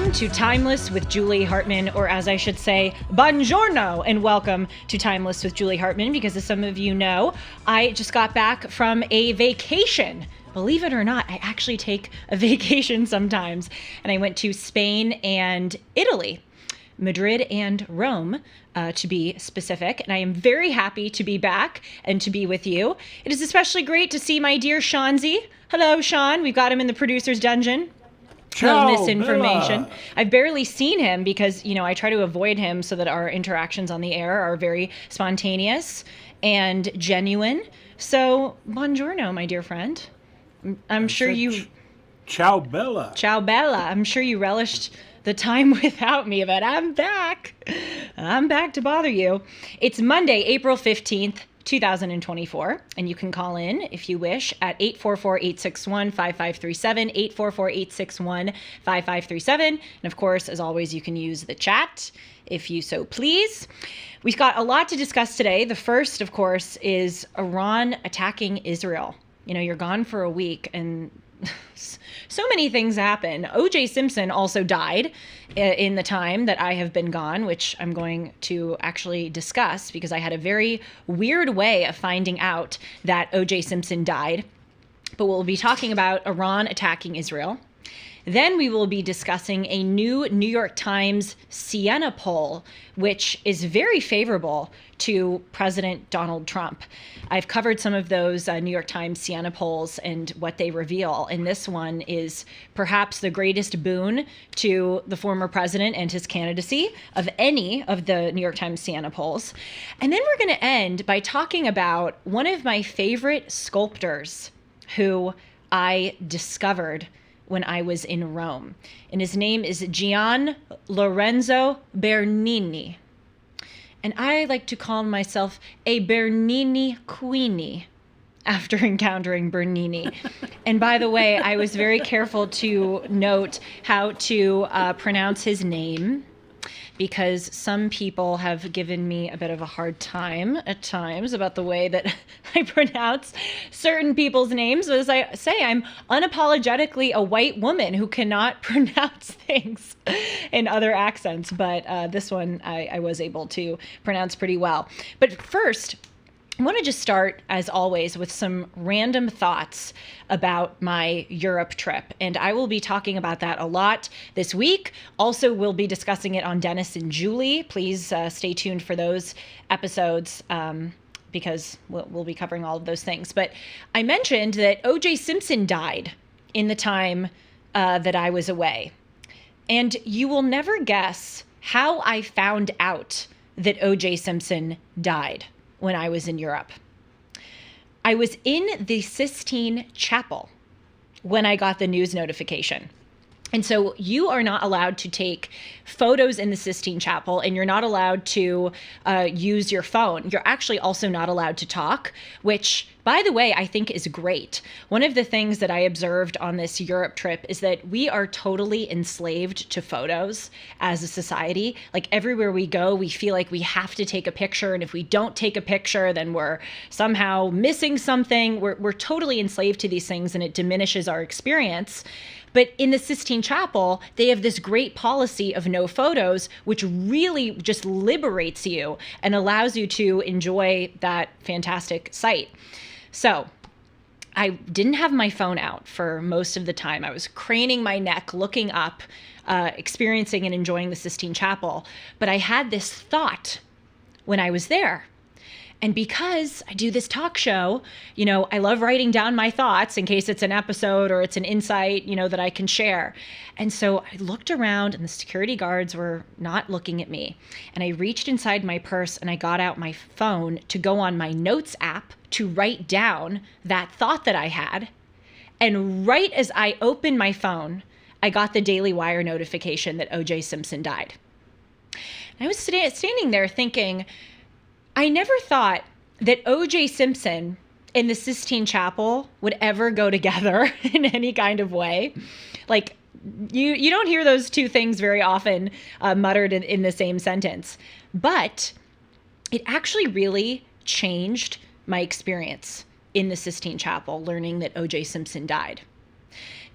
Welcome to Timeless with Julie Hartman, or as I should say, buongiorno, and welcome to Timeless with Julie Hartman, because as some of you know, I just got back from a vacation. Believe it or not, I actually take a vacation sometimes, and I went to Spain and Italy, Madrid and Rome, to be specific, and I am very happy to be back and to be with you. It is especially great to see my dear Shanzi. Hello, Sean. We've got him in the producer's dungeon. Ciao, misinformation. Bella. I've barely seen him because, I try to avoid him so that our interactions on the air are very spontaneous and genuine. So, buongiorno, my dear friend. I'm sure you... Ciao, Bella. Ciao, Bella. I'm sure you relished the time without me, but I'm back. I'm back to bother you. It's Monday, April 15th, 2024, and you can call in if you wish at 844-861-5537, 844-861-5537. And of course, as always, you can use the chat if you so please. We've got a lot to discuss today. The first, of course, is Iran attacking Israel. You're gone for a week and so many things happen. O.J. Simpson also died in the time that I have been gone, which I'm going to actually discuss because I had a very weird way of finding out that O.J. Simpson died. But we'll be talking about Iran attacking Israel. Then we will be discussing a new New York Times Siena poll, which is very favorable to President Donald Trump. I've covered some of those New York Times Siena polls and what they reveal, and this one is perhaps the greatest boon to the former president and his candidacy of any of the New York Times Siena polls. And then we're going to end by talking about one of my favorite sculptors who I discovered when I was in Rome. And his name is Gian Lorenzo Bernini. And I like to call myself a Bernini queenie after encountering Bernini. And by the way, I was very careful to note how to pronounce his name, because some people have given me a bit of a hard time at times about the way that I pronounce certain people's names. As I say, I'm unapologetically a white woman who cannot pronounce things in other accents, but this one I was able to pronounce pretty well. But first, I want to just start, as always, with some random thoughts about my Europe trip. And I will be talking about that a lot this week. Also, we'll be discussing it on Dennis and Julie. Please stay tuned for those episodes because we'll be covering all of those things. But I mentioned that O.J. Simpson died in the time that I was away. And you will never guess how I found out that O.J. Simpson died when I was in Europe. I was in the Sistine Chapel when I got the news notification. And so you are not allowed to take photos in the Sistine Chapel, and you're not allowed to use your phone. You're actually also not allowed to talk, which, by the way, I think is great. One of the things that I observed on this Europe trip is that we are totally enslaved to photos as a society. Like everywhere we go, we feel like we have to take a picture. And if we don't take a picture, then we're somehow missing something. We're totally enslaved to these things, and it diminishes our experience. But in the Sistine Chapel, they have this great policy of no photos, which really just liberates you and allows you to enjoy that fantastic sight. So I didn't have my phone out for most of the time. I was craning my neck, looking up, experiencing and enjoying the Sistine Chapel. But I had this thought when I was there. And because I do this talk show, I love writing down my thoughts in case it's an episode or it's an insight, that I can share. And so I looked around and the security guards were not looking at me. And I reached inside my purse and I got out my phone to go on my notes app to write down that thought that I had. And right as I opened my phone, I got the Daily Wire notification that O.J. Simpson died. And I was standing there thinking, I never thought that O.J. Simpson and the Sistine Chapel would ever go together in any kind of way. Like, you don't hear those two things very often muttered in the same sentence. But it actually really changed my experience in the Sistine Chapel, learning that O.J. Simpson died.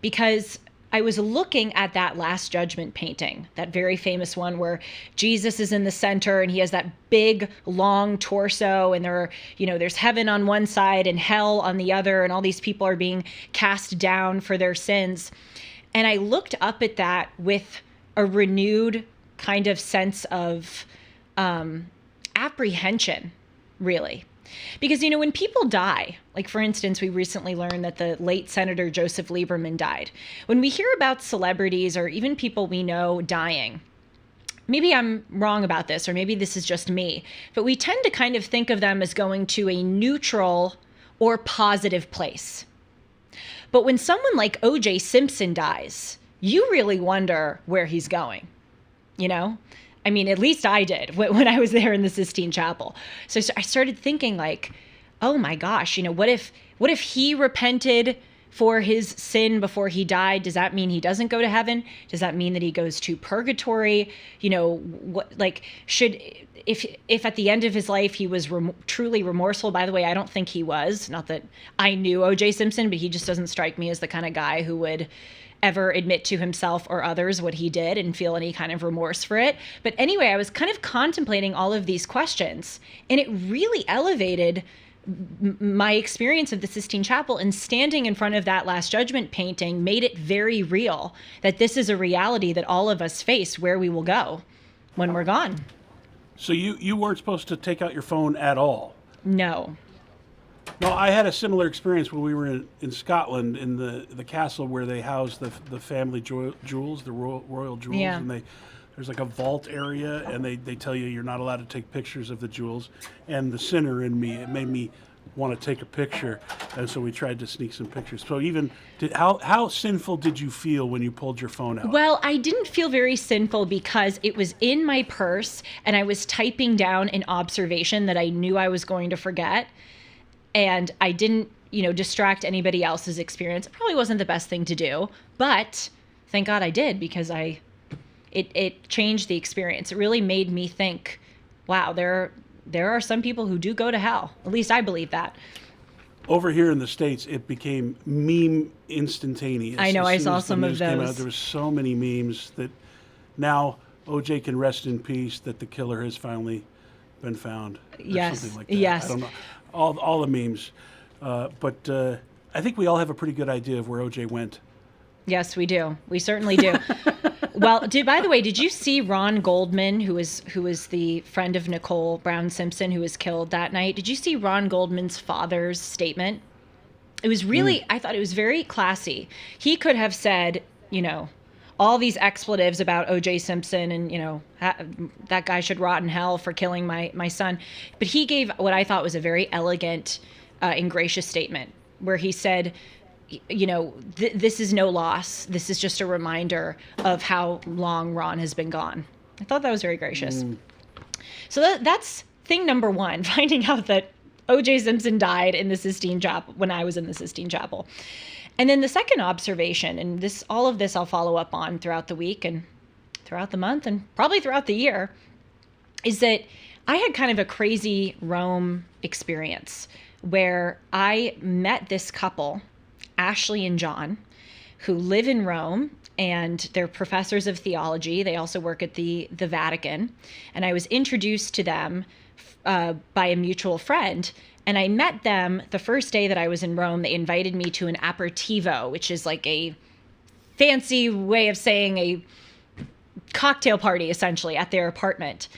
Because I was looking at that Last Judgment painting, that very famous one where Jesus is in the center and he has that big, long torso, and there's heaven on one side and hell on the other, and all these people are being cast down for their sins. And I looked up at that with a renewed kind of sense of apprehension, really. Because, when people die, like for instance, we recently learned that the late Senator Joseph Lieberman died. When we hear about celebrities or even people we know dying, maybe I'm wrong about this, or maybe this is just me, but we tend to kind of think of them as going to a neutral or positive place. But when someone like O.J. Simpson dies, you really wonder where he's going, I mean, at least I did when I was there in the Sistine Chapel. So I started thinking like, oh my gosh, what if he repented for his sin before he died? Does that mean he doesn't go to heaven? Does that mean that he goes to purgatory? If at the end of his life he was truly remorseful? By the way, I don't think he was. Not that I knew O.J. Simpson, but he just doesn't strike me as the kind of guy who would ever admit to himself or others what he did and feel any kind of remorse for it. But anyway, I was kind of contemplating all of these questions, and it really elevated my experience of the Sistine Chapel, and standing in front of that Last Judgment painting made it very real that this is a reality that all of us face, where we will go when we're gone. So you weren't supposed to take out your phone at all? No. No, I had a similar experience when we were in Scotland, in the castle where they house the family jewels, the royal jewels. Yeah. And there's like a vault area, and they tell you you're not allowed to take pictures of the jewels. And the sinner in me, it made me want to take a picture, and so we tried to sneak some pictures. So how sinful did you feel when you pulled your phone out? Well, I didn't feel very sinful because it was in my purse, and I was typing down an observation that I knew I was going to forget. And I didn't, distract anybody else's experience. It probably wasn't the best thing to do, but thank God I did, because it changed the experience. It really made me think, wow, there are some people who do go to hell. At least I believe that. Over here in the States, it became meme instantaneous. I know, I soon saw as the some of news came those. out, there was so many memes that now O.J. can rest in peace, that the killer has finally been found. Or Yes, something like that. yes. I don't know. All the memes. But I think we all have a pretty good idea of where O.J. went. Yes, we do. We certainly do. Well, by the way, did you see Ron Goldman, who was the friend of Nicole Brown Simpson, who was killed that night? Did you see Ron Goldman's father's statement? It was really, I thought it was very classy. He could have said, all these expletives about O.J. Simpson and, that guy should rot in hell for killing my son. But he gave what I thought was a very elegant and gracious statement where he said, this is no loss. This is just a reminder of how long Ron has been gone. I thought that was very gracious. So that's thing number one, finding out that O.J. Simpson died in the Sistine Chapel when I was in the Sistine Chapel. And then the second observation, and all of this I'll follow up on throughout the week and throughout the month and probably throughout the year, is that I had kind of a crazy Rome experience where I met this couple, Ashley and John, who live in Rome, and they're professors of theology. They also work at the Vatican. And I was introduced to them by a mutual friend. And I met them the first day that I was in Rome. They invited me to an aperitivo, which is like a fancy way of saying a cocktail party, essentially, at their apartment.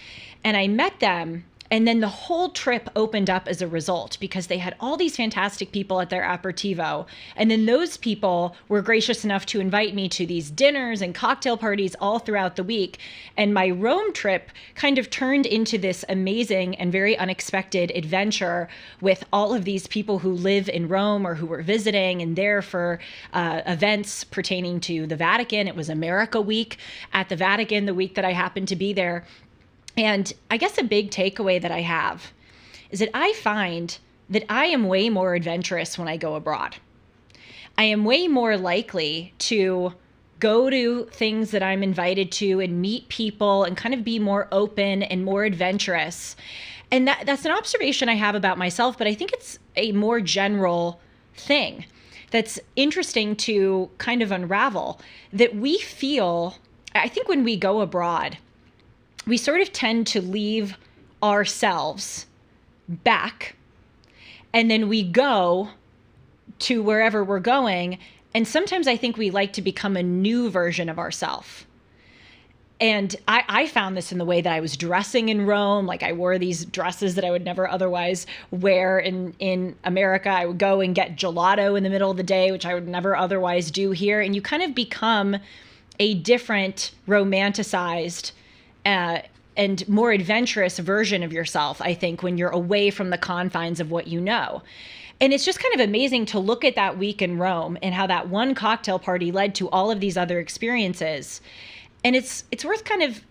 And I met them, and then the whole trip opened up as a result because they had all these fantastic people at their aperitivo. And then those people were gracious enough to invite me to these dinners and cocktail parties all throughout the week. And my Rome trip kind of turned into this amazing and very unexpected adventure with all of these people who live in Rome or who were visiting and there for events pertaining to the Vatican. It was America Week at the Vatican the week that I happened to be there. And I guess a big takeaway that I have is that I find that I am way more adventurous when I go abroad. I am way more likely to go to things that I'm invited to and meet people and kind of be more open and more adventurous. And that's an observation I have about myself, but I think it's a more general thing that's interesting to kind of unravel, that we feel, I think when we go abroad, we sort of tend to leave ourselves back, and then we go to wherever we're going. And sometimes I think we like to become a new version of ourselves. And I found this in the way that I was dressing in Rome. Like, I wore these dresses that I would never otherwise wear in America. I would go and get gelato in the middle of the day, which I would never otherwise do here. And you kind of become a different, romanticized, and more adventurous version of yourself, I think, when you're away from the confines of what you know. And it's just kind of amazing to look at that week in Rome and how that one cocktail party led to all of these other experiences. And it's worth kind of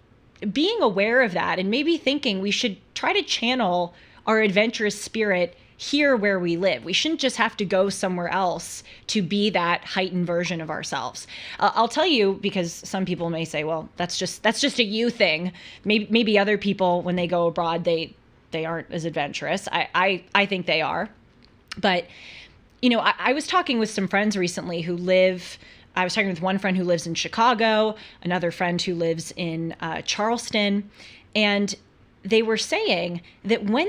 being aware of that and maybe thinking we should try to channel our adventurous spirit here where we live. We shouldn't just have to go somewhere else to be that heightened version of ourselves. I'll tell you, because some people may say, well, that's just a you thing. Maybe other people, when they go abroad, they aren't as adventurous. I think they are. But, I was talking with some friends recently I was talking with one friend who lives in Chicago, another friend who lives in Charleston, and they were saying that when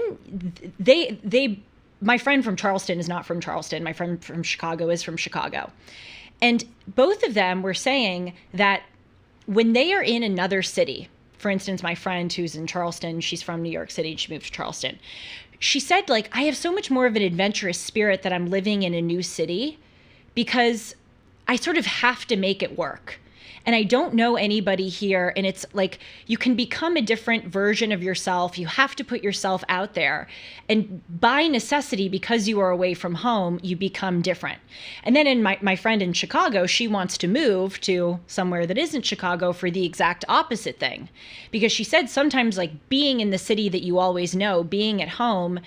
my friend from Charleston is not from Charleston. My friend from Chicago is from Chicago. And both of them were saying that when they are in another city, for instance, my friend who's in Charleston, she's from New York City, she moved to Charleston. She said, like, I have so much more of an adventurous spirit that I'm living in a new city because I sort of have to make it work. And I don't know anybody here. And it's like, you can become a different version of yourself. You have to put yourself out there. And by necessity, because you are away from home, you become different. And then in my friend in Chicago, she wants to move to somewhere that isn't Chicago for the exact opposite thing. Because she said sometimes, like, being in the city that you always know, being at home,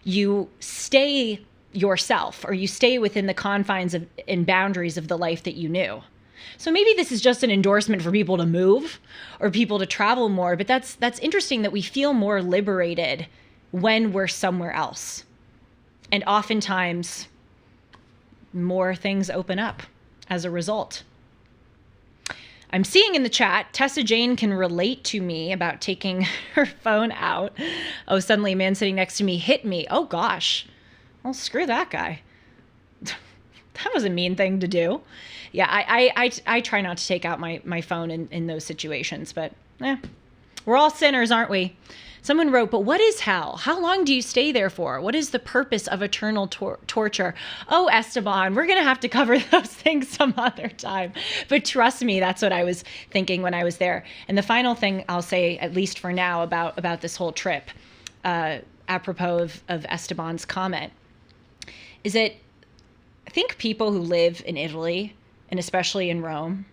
you stay yourself, or you stay within the confines of and boundaries of the life that you knew. So maybe this is just an endorsement for people to move or people to travel more, but that's interesting that we feel more liberated when we're somewhere else. And oftentimes more things open up as a result. I'm seeing in the chat, Tessa Jane can relate to me about taking her phone out. Oh, suddenly a man sitting next to me hit me. Oh gosh. Well, screw that guy. That was a mean thing to do. Yeah, I try not to take out my phone in those situations, but we're all sinners, aren't we? Someone wrote, but what is hell? How long do you stay there for? What is the purpose of eternal torture? Oh, Esteban, we're going to have to cover those things some other time. But trust me, that's what I was thinking when I was there. And the final thing I'll say, at least for now, about this whole trip, apropos of Esteban's comment, is that I think people who live in Italy, and especially in Rome,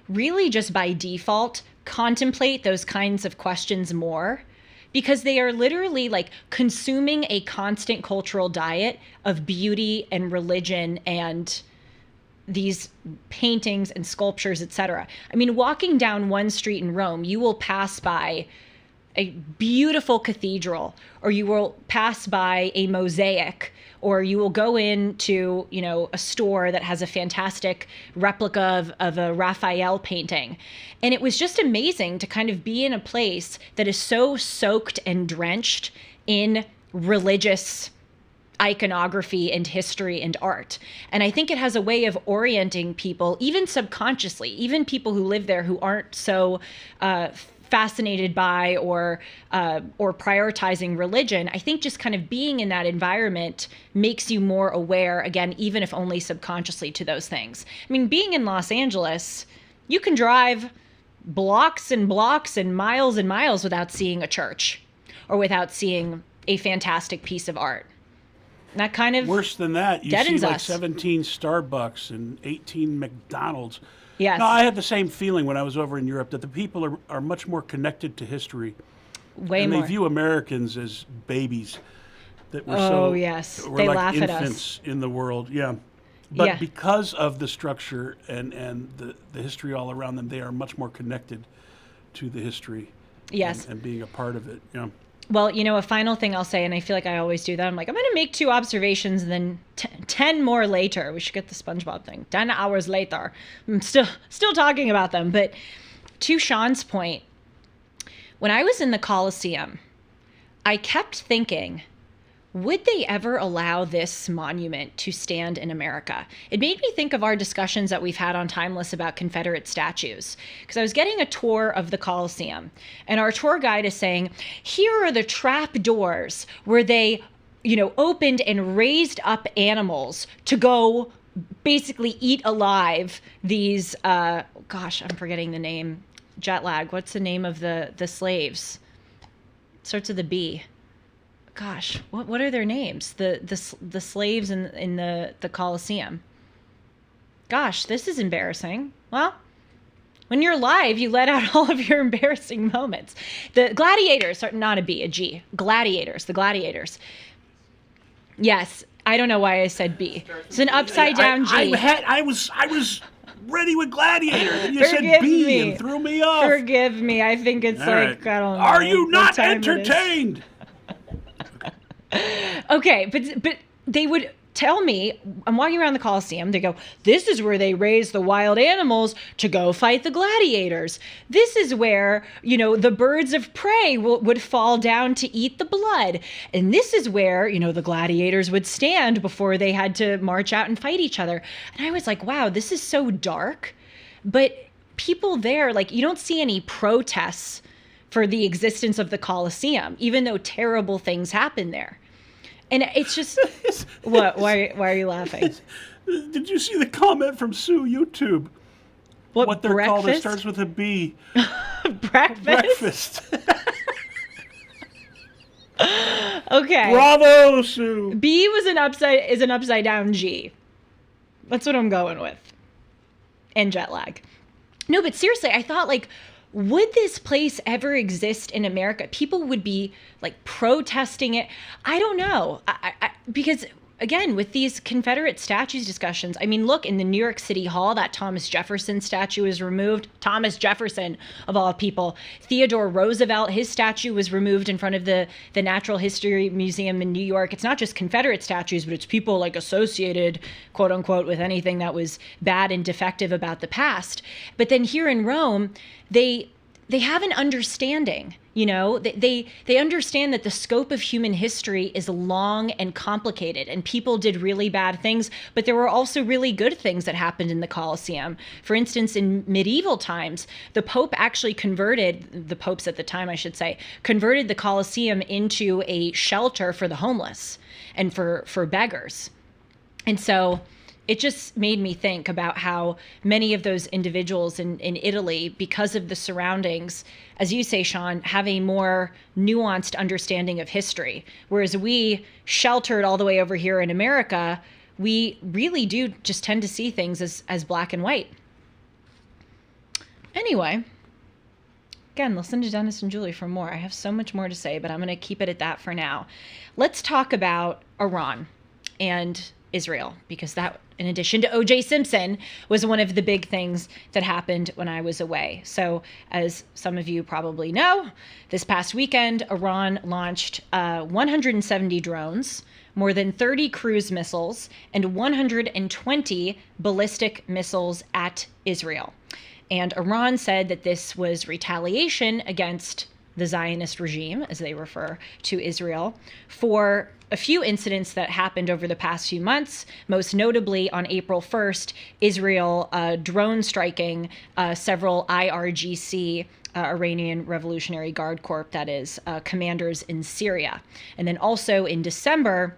really just by default contemplate those kinds of questions more, because they are literally like consuming a constant cultural diet of beauty and religion and these paintings and sculptures, etc. I mean, walking down one street in Rome, you will pass by a beautiful cathedral, or you will pass by a mosaic, or you will go into, a store that has a fantastic replica of a Raphael painting. And it was just amazing to kind of be in a place that is so soaked and drenched in religious iconography and history and art. And I think it has a way of orienting people, even subconsciously, even people who live there who aren't so fascinated by or prioritizing religion. I think just kind of being in that environment makes you more aware, again, even if only subconsciously, to those things. I mean, being in Los Angeles, you can drive blocks and blocks and miles without seeing a church or without seeing a fantastic piece of art. And that kind of worse than that, you see like 17 Starbucks and 18 McDonald's. Yes. No, I had the same feeling when I was over in Europe, that the people are much more connected to history. Way more. And they view Americans as babies. That we're yes. We're they like laugh at infants us. in the world. Yeah. But because of the structure and the history all around them, they are much more connected to the history. Yes. And being a part of it. Yeah. Well, a final thing I'll say, and I feel like I always do that. I'm like, I'm going to make 2 observations, and then 10 more later. We should get the SpongeBob thing. 10 hours later. I'm still talking about them. But to Sean's point, when I was in the Colosseum, I kept thinking, would they ever allow this monument to stand in America? It made me think of our discussions that we've had on Timeless about Confederate statues. Because I was getting a tour of the Colosseum, and our tour guide is saying, here are the trap doors where they, opened and raised up animals to go basically eat alive these, gosh, I'm forgetting the name. Jet lag. What's the name of the slaves? Starts with a B. Gosh, what are their names? The slaves in the Colosseum. Gosh, this is embarrassing. Well, when you're live, you let out all of your embarrassing moments. The gladiators are not a B, a G. Gladiators, the gladiators. Yes, I don't know why I said B. It's an upside down G. I was ready with gladiator, and you said B and threw me off. Forgive me. I think it's all like, right. I don't know. Are you not entertained? Okay, but they would tell me, I'm walking around the Colosseum, they go, this is where they raise the wild animals to go fight the gladiators. This is where, the birds of prey would fall down to eat the blood. And this is where, the gladiators would stand before they had to march out and fight each other. And I was like, wow, this is so dark. But people there, like, you don't see any protests for the existence of the Colosseum, even though terrible things happen there. And it's just, what? Why are you laughing? Did you see the comment from Sue YouTube? What they're breakfast? Called? It starts with a B. Breakfast? Okay. Bravo, Sue. B is an upside down G. That's what I'm going with. And jet lag. No, but seriously, I thought, like, would this place ever exist in America? People would be like protesting it. I don't know. Because again, with these Confederate statues discussions, I mean, look, in the New York City Hall, that Thomas Jefferson statue is removed. Thomas Jefferson, of all people. Theodore Roosevelt, his statue was removed in front of the Natural History Museum in New York. It's not just Confederate statues, but it's people like associated, quote unquote, with anything that was bad and defective about the past. But then here in Rome, they have an understanding, they understand that the scope of human history is long and complicated, and people did really bad things, but there were also really good things that happened in the Colosseum. For instance, in medieval times, the popes at the time, I should say, converted the Colosseum into a shelter for the homeless and for beggars. And so it just made me think about how many of those individuals in Italy, because of the surroundings, as you say, Sean, have a more nuanced understanding of history. Whereas we, sheltered all the way over here in America, we really do just tend to see things as black and white. Anyway, again, listen to Dennis and Julie for more. I have so much more to say, but I'm going to keep it at that for now. Let's talk about Iran and Israel, because that, in addition to O.J. Simpson, was one of the big things that happened when I was away. So, as some of you probably know, this past weekend, Iran launched 170 drones, more than 30 cruise missiles, and 120 ballistic missiles at Israel. And Iran said that this was retaliation against the Zionist regime, as they refer to Israel, for a few incidents that happened over the past few months, most notably on April 1st, Israel drone striking several IRGC, Iranian Revolutionary Guard Corps, that is, commanders in Syria. And then also in December,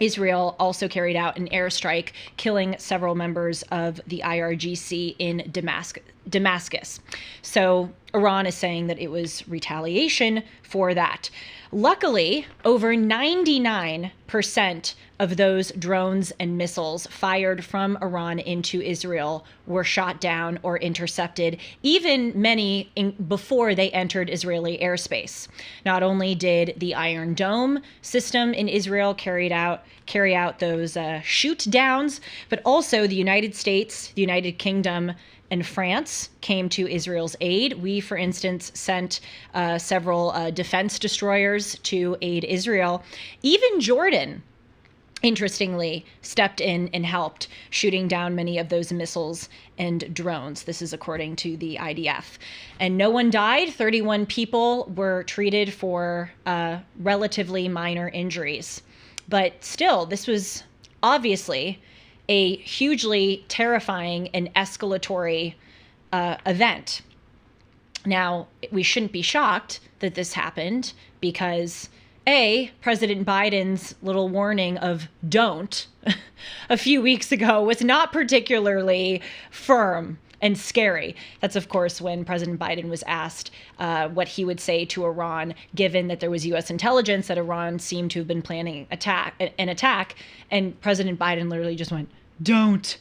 Israel also carried out an airstrike, killing several members of the IRGC in Damascus. So Iran is saying that it was retaliation for that. Luckily, over 99% of those drones and missiles fired from Iran into Israel were shot down or intercepted, even many before they entered Israeli airspace. Not only did the Iron Dome system in Israel carry out those shoot downs, but also the United States, the United Kingdom, and France came to Israel's aid. We, for instance, sent several defense destroyers to aid Israel. Even Jordan, interestingly, stepped in and helped, shooting down many of those missiles and drones. This is according to the IDF. And no one died. 31 people were treated for relatively minor injuries. But still, this was obviously a hugely terrifying and escalatory event. Now, we shouldn't be shocked that this happened because President Biden's little warning of don't a few weeks ago was not particularly firm and scary. That's, of course, when President Biden was asked what he would say to Iran, given that there was U.S. intelligence that Iran seemed to have been planning an attack. And President Biden literally just went, don't,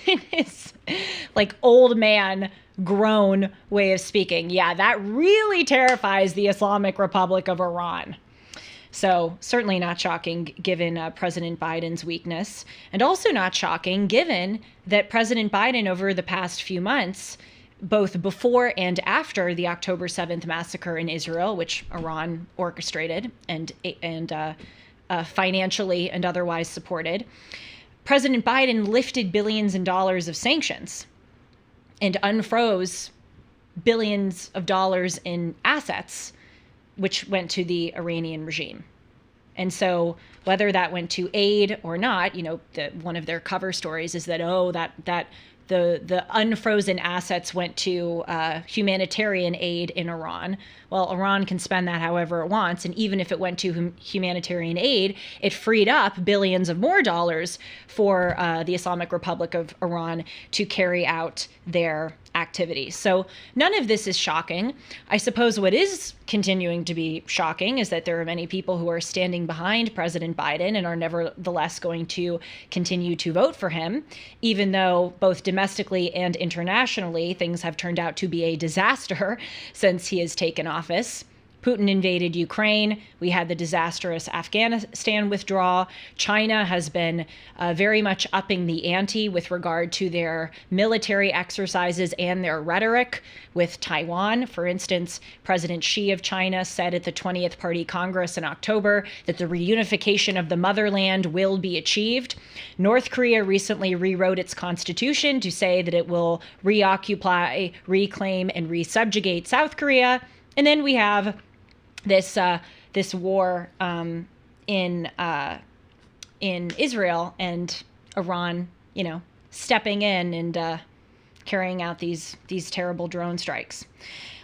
in his like old man grown way of speaking. Yeah, that really terrifies the Islamic Republic of Iran. So certainly not shocking given President Biden's weakness, and also not shocking given that President Biden over the past few months, both before and after the October 7th massacre in Israel, which Iran orchestrated and financially and otherwise supported, President Biden lifted billions in dollars of sanctions and unfroze billions of dollars in assets which went to the Iranian regime. And so whether that went to aid or not, one of their cover stories is that, the unfrozen assets went to humanitarian aid in Iran. Well, Iran can spend that however it wants. And even if it went to humanitarian aid, it freed up billions of more dollars for the Islamic Republic of Iran to carry out their activities. So none of this is shocking. I suppose what is continuing to be shocking is that there are many people who are standing behind President Biden and are nevertheless going to continue to vote for him, even though both domestically and internationally things have turned out to be a disaster since he has taken office. Putin invaded Ukraine. We had the disastrous Afghanistan withdrawal. China has been very much upping the ante with regard to their military exercises and their rhetoric with Taiwan. For instance, President Xi of China said at the 20th Party Congress in October that the reunification of the motherland will be achieved. North Korea recently rewrote its constitution to say that it will reoccupy, reclaim, and resubjugate South Korea. And then we have this war in Israel and Iran, stepping in and carrying out these terrible drone strikes.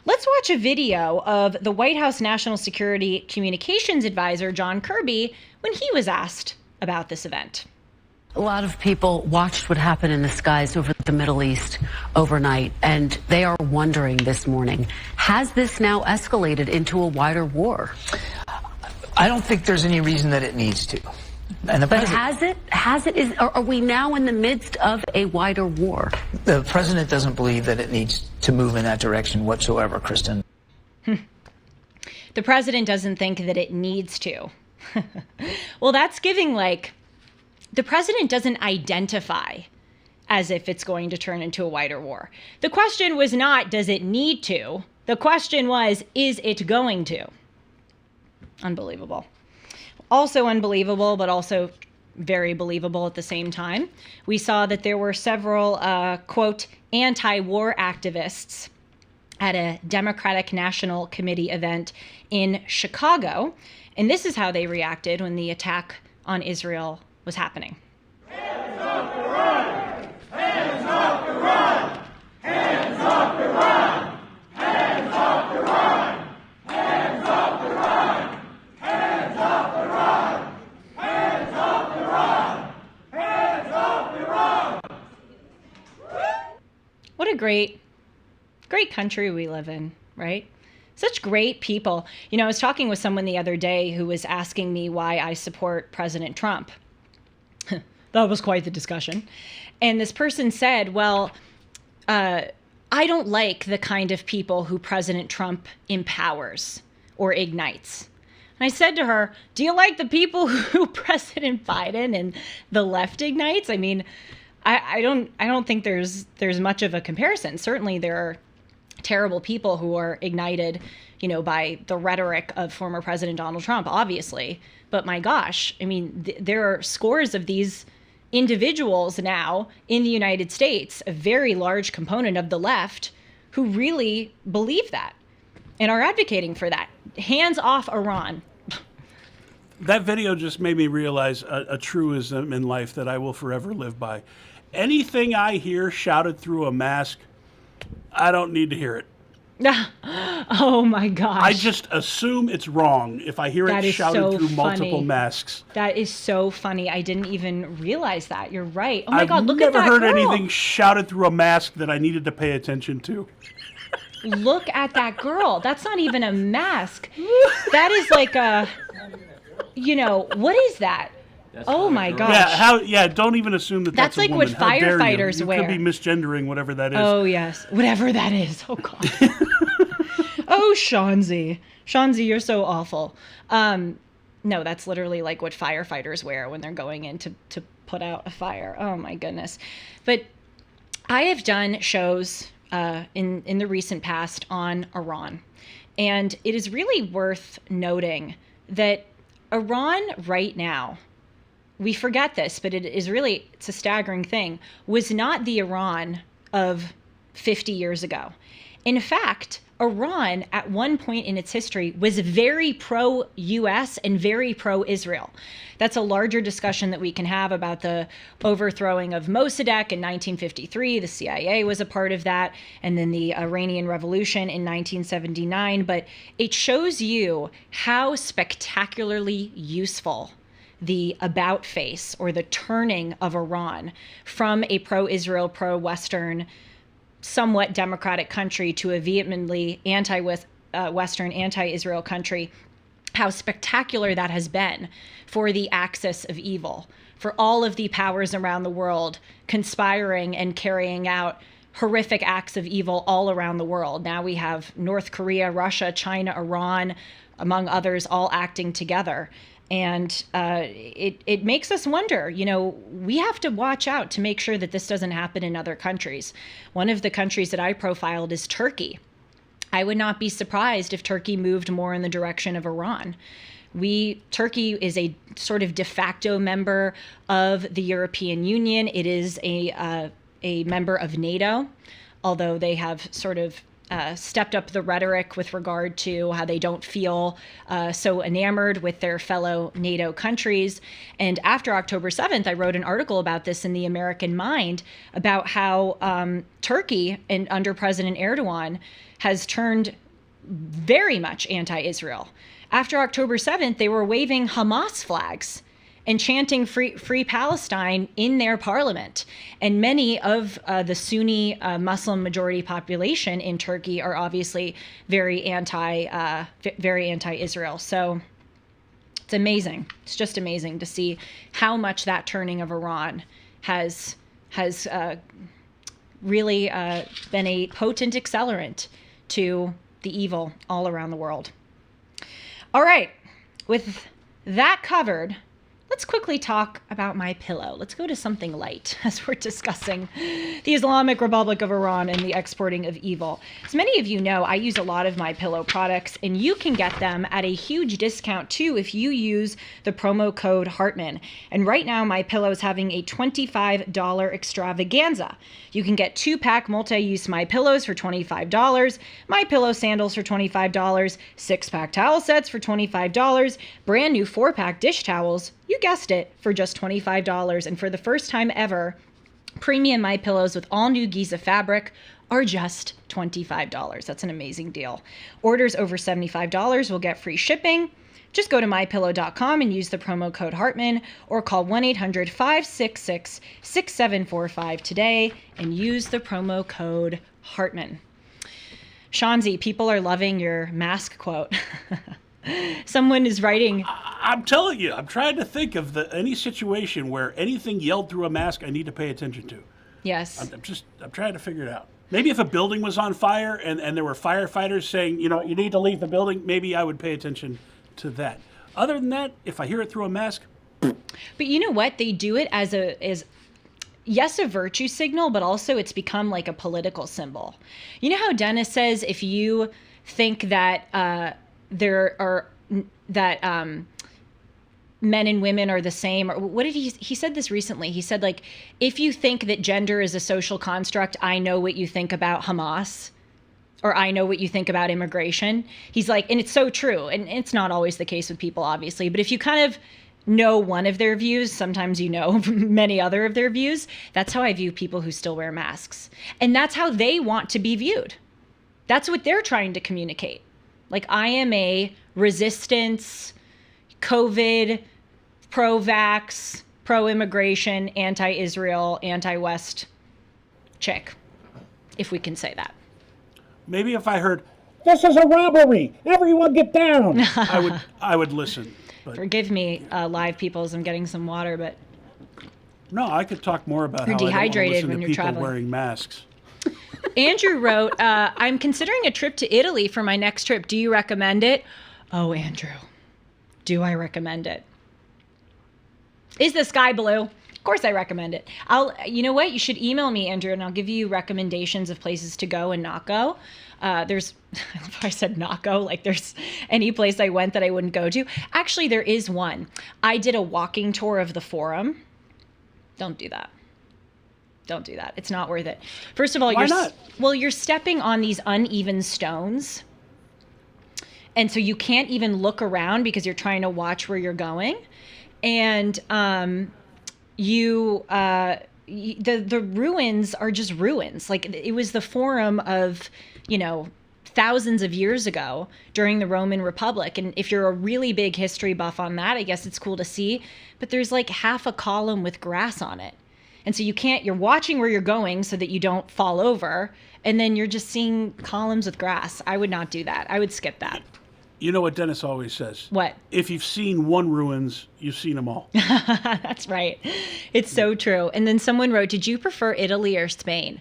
Let's watch a video of the White House National Security Communications Advisor John Kirby when he was asked about this event. A lot of people watched what happened in the skies over the Middle East overnight, and they are wondering this morning, has this now escalated into a wider war? I don't think there's any reason that it needs to. But has it? Are we now in the midst of a wider war? The president doesn't believe that it needs to move in that direction whatsoever, Kristen. The president doesn't think that it needs to. Well, that's giving the president doesn't identify as if it's going to turn into a wider war. The question was not, does it need to? The question was, is it going to? Unbelievable. Also unbelievable, but also very believable at the same time. We saw that there were several, quote, anti-war activists at a Democratic National Committee event in Chicago. And this is how they reacted when the attack on Israel was happening. Hands off Iran! Hands off Iran! Hands off Iran! Hands off Iran! Hands off Iran! Hands off Iran! Hands off Iran! Hands off Iran! What a great country we live in, right? Such great people. I was talking with someone the other day who was asking me why I support President Trump. That was quite the discussion. And this person said, well, I don't like the kind of people who President Trump empowers or ignites. And I said to her, do you like the people who President Biden and the left ignites? I mean, I don't think there's much of a comparison. Certainly there are terrible people who are ignited, by the rhetoric of former President Donald Trump, obviously. But my gosh, I mean, there are scores of these individuals now in the United States, a very large component of the left, who really believe that and are advocating for that. Hands off Iran. That video just made me realize a truism in life that I will forever live by. Anything I hear shouted through a mask, I don't need to hear it. Oh my gosh. I just assume it's wrong if I hear That it is shouted so through multiple funny. masks. That is so funny. I didn't even realize that. You're right. Oh my God, look I've at that never heard girl. anything shouted through a mask that I needed to pay attention to. Look at that girl. That's not even a mask. That is like a, what is that? Oh my gosh. Yeah, don't even assume that that's a like woman. what How dare you? firefighters You wear. could be misgendering whatever that is. Oh yes, whatever that is. Oh God. Oh Shanzi, you're so awful. No, that's literally like what firefighters wear when they're going in to put out a fire. Oh my goodness. But I have done shows in the recent past on Iran, and it is really worth noting that Iran right now, we forget this, but it's a staggering thing, was not the Iran of 50 years ago. In fact, Iran at one point in its history was very pro-US and very pro-Israel. That's a larger discussion that we can have about the overthrowing of Mossadegh in 1953. The CIA was a part of that, and then the Iranian Revolution in 1979. But it shows you how spectacularly useful the about face, or the turning of Iran from a pro-Israel, pro-Western, somewhat democratic country to a vehemently anti-Western, anti-Israel country, how spectacular that has been for the axis of evil, for all of the powers around the world conspiring and carrying out horrific acts of evil all around the world. Now we have North Korea, Russia, China, Iran, among others, all acting together. And it makes us wonder, we have to watch out to make sure that this doesn't happen in other countries. One of the countries that I profiled is Turkey. I would not be surprised if Turkey moved more in the direction of Iran. Turkey is a sort of de facto member of the European Union. It is a member of NATO, although they have sort of stepped up the rhetoric with regard to how they don't feel so enamored with their fellow NATO countries. And after October 7th, I wrote an article about this in the American Mind about how Turkey, and under President Erdogan, has turned very much anti-Israel. After October 7th, they were waving Hamas flags and chanting free Palestine in their parliament. And many of the Sunni Muslim majority population in Turkey are obviously very anti-Israel. So it's amazing. It's just amazing to see how much that turning of Iran has really been a potent accelerant to the evil all around the world. All right, with that covered, let's quickly talk about my pillow. Let's go to something light as we're discussing the Islamic Republic of Iran and the exporting of evil. As many of you know, I use a lot of my pillow products, and you can get them at a huge discount too if you use the promo code Hartman. And right now, my pillow is having a $25 extravaganza. You can get 2-pack multi-use My Pillows for $25, My Pillow sandals for $25, 6-pack towel sets for $25, brand new 4-pack dish towels, you guessed it, for just $25. And for the first time ever, premium My Pillows with all new Giza fabric are just $25. That's an amazing deal. Orders over $75 will get free shipping. Just go to mypillow.com and use the promo code Hartman, or call 1-800-566-6745 today and use the promo code Hartman. Shanzi, people are loving your mask quote. Someone is writing. I'm telling you, I'm trying to think of any situation where anything yelled through a mask I need to pay attention to. Yes. I'm trying to figure it out. Maybe if a building was on fire and there were firefighters saying, you need to leave the building, maybe I would pay attention to that. Other than that, if I hear it through a mask. But you know what? They do it as yes, a virtue signal, but also it's become like a political symbol. You know how Dennis says if you think that men and women are the same, or what did he said this recently? He said, like, if you think that gender is a social construct, I know what you think about Hamas, or I know what you think about immigration. He's like, and it's so true. And it's not always the case with people, obviously, but if you kind of know one of their views, sometimes you know many other of their views. That's how I view people who still wear masks. And that's how they want to be viewed. That's what they're trying to communicate. Like, I am a resistance, COVID, pro-vax, pro-immigration, anti-Israel, anti-West chick, if we can say that. Maybe if I heard, This is a robbery. Everyone get down. I would listen. But Forgive me, live people, as I'm getting some water, but no, I could talk more about You're how I don't want to dehydrated listen when to you're people traveling. wearing masks. Andrew wrote, I'm considering a trip to Italy for my next trip. Do you recommend it? Oh, Andrew, do I recommend it? Is the sky blue? Of course I recommend it. You know what? You should email me, Andrew, and I'll give you recommendations of places to go and not go. I love how I said not go, like there's any place I went that I wouldn't go to. Actually, there is one. I did a walking tour of the Forum. Don't do that. Don't do that. It's not worth it. First of all, Why not? You're stepping on these uneven stones. And so you can't even look around because you're trying to watch where you're going. And the ruins are just ruins. Like, it was the Forum of, thousands of years ago during the Roman Republic. And if you're a really big history buff on that, I guess it's cool to see. But there's like half a column with grass on it. And so you're watching where you're going so that you don't fall over. And then you're just seeing columns with grass. I would not do that. I would skip that. You know what Dennis always says? What? If you've seen one ruins, you've seen them all. That's right. It's so true. And then someone wrote, did you prefer Italy or Spain?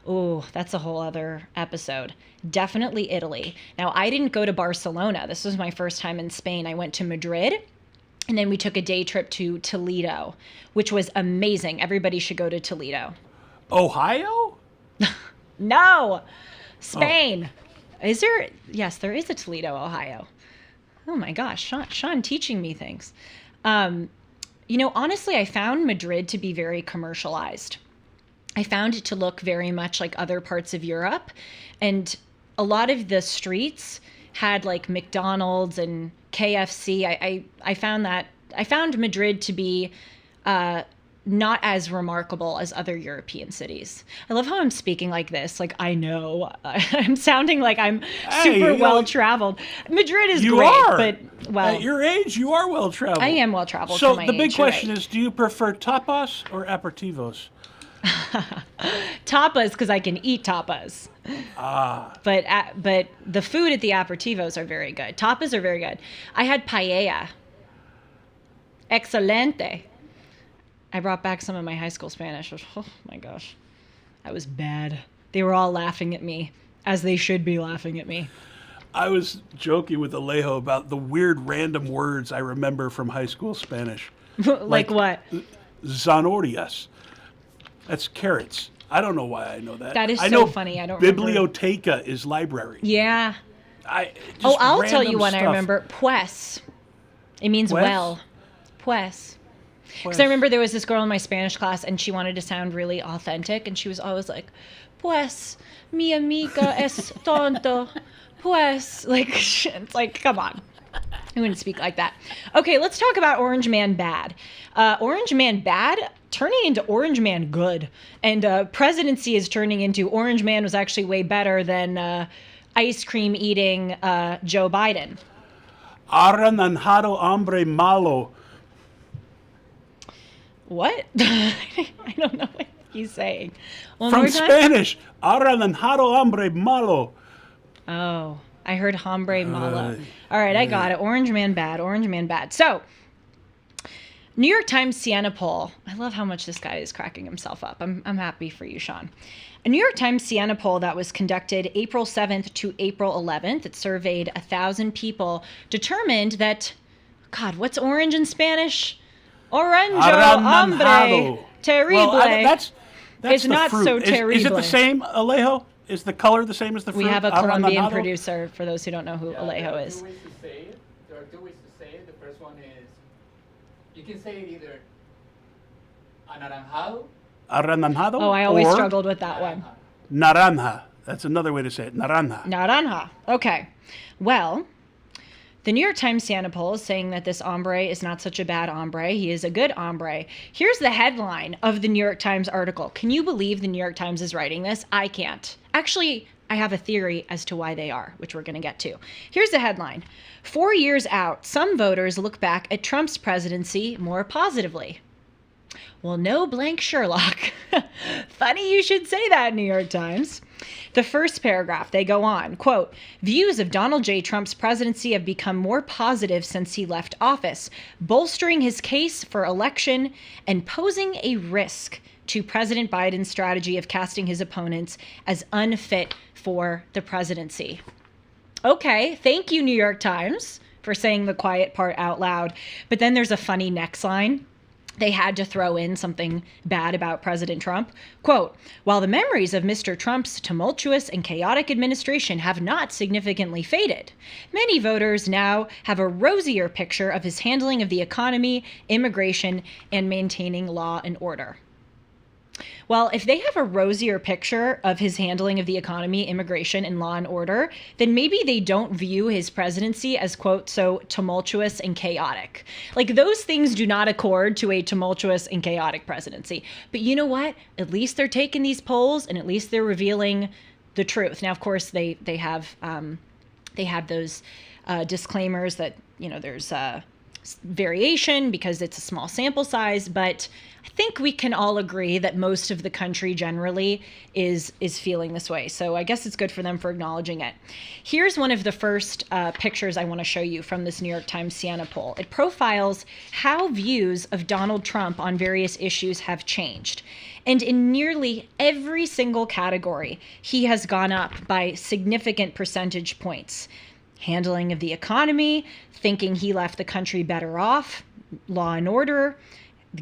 Oh, that's a whole other episode. Definitely Italy. Now, I didn't go to Barcelona. This was my first time in Spain. I went to Madrid, and then we took a day trip to Toledo, which was amazing. Everybody should go to Toledo. Ohio? No, Spain. Is there? Yes, there is a Toledo, Ohio. Oh my gosh, Sean teaching me things. Honestly, I found Madrid to be very commercialized. I found it to look very much like other parts of Europe. And a lot of the streets had like McDonald's and KFC. I found Madrid to be not as remarkable as other European cities. I love how I'm speaking like this. Like, I know I'm sounding like I'm super well traveled. Madrid is great, but at your age, you are well traveled. I am well traveled. So for my the big age, you're question right. is, do you prefer tapas or aperitivos? Tapas, because I can eat tapas. But the food at the aperitivos are very good. Tapas are very good. I had paella. Excelente. I brought back some of my high school Spanish. Oh my gosh. That was bad. They were all laughing at me, as they should be laughing at me. I was joking with Alejo about the weird random words I remember from high school Spanish. like what? Zanorias. That's carrots. I don't know why I know that. That is I so know funny. I don't remember. Biblioteca is library. Yeah. I'll tell you one I remember. Pues. It means Pues? well. Pues. Because I remember there was this girl in my Spanish class, and she wanted to sound really authentic, and she was always like, pues, mi amiga es tonto. Pues. Like, it's like, come on. I wouldn't speak like that. Okay, let's talk about Orange Man Bad. Orange Man Bad turning into Orange Man Good. And presidency is turning into Orange Man was actually way better than ice cream eating Joe Biden. Arananjado hombre malo. What? I don't know what he's saying. One From more time? Spanish, arananjado hombre malo. Oh, I heard hombre malo. All right, I got it. Orange Man Bad. Orange Man Bad. So, New York Times Siena poll. I love how much this guy is cracking himself up. I'm happy for you, Sean. A New York Times Siena poll that was conducted April 7th to April 11th. It surveyed 1,000 people. Determined that, God, what's orange in Spanish? Orange hombre. Terrible. That's It's the not fruit. so Is it terrible. the same, Alejo? Is the color the same as the fruit? We have a Colombian Arananado? producer, for those who don't know who Alejo is. There are two ways to say it. The first one is, you can say it either anaranjado. Arananado? Oh, I always or struggled with that one. Naranja. That's another way to say it. Naranja. Naranja. Okay. Well, the New York Times Siena poll is saying that this hombre is not such a bad hombre. He is a good hombre. Here's the headline of the New York Times article. Can you believe the New York Times is writing this? I can't. Actually, I have a theory as to why they are, which we're going to get to. Here's the headline. 4 years out, some voters look back at Trump's presidency more positively. Well, no blank Sherlock. Funny you should say that, New York Times. The first paragraph, they go on, quote, views of Donald J. Trump's presidency have become more positive since he left office, bolstering his case for election and posing a risk to President Biden's strategy of casting his opponents as unfit for the presidency. Okay, thank you, New York Times, for saying the quiet part out loud. But then there's a funny next line. They had to throw in something bad about President Trump. Quote, while the memories of Mr. Trump's tumultuous and chaotic administration have not significantly faded, many voters now have a rosier picture of his handling of the economy, immigration, and maintaining law and order. Well, if they have a rosier picture of his handling of the economy, immigration, and law and order, then maybe they don't view his presidency as, quote, so tumultuous and chaotic. Like, those things do not accord to a tumultuous and chaotic presidency. But you know what? At least they're taking these polls, and at least they're revealing the truth. Now, of course, they have those disclaimers that, you know, there's variation because it's a small sample size, but I think we can all agree that most of the country generally is feeling this way. So I guess it's good for them for acknowledging it. Here's one of the first pictures I want to show you from this New York Times Siena poll. It profiles how views of Donald Trump on various issues have changed. And in nearly every single category, he has gone up by significant percentage points. Handling of the economy, thinking he left the country better off, law and order,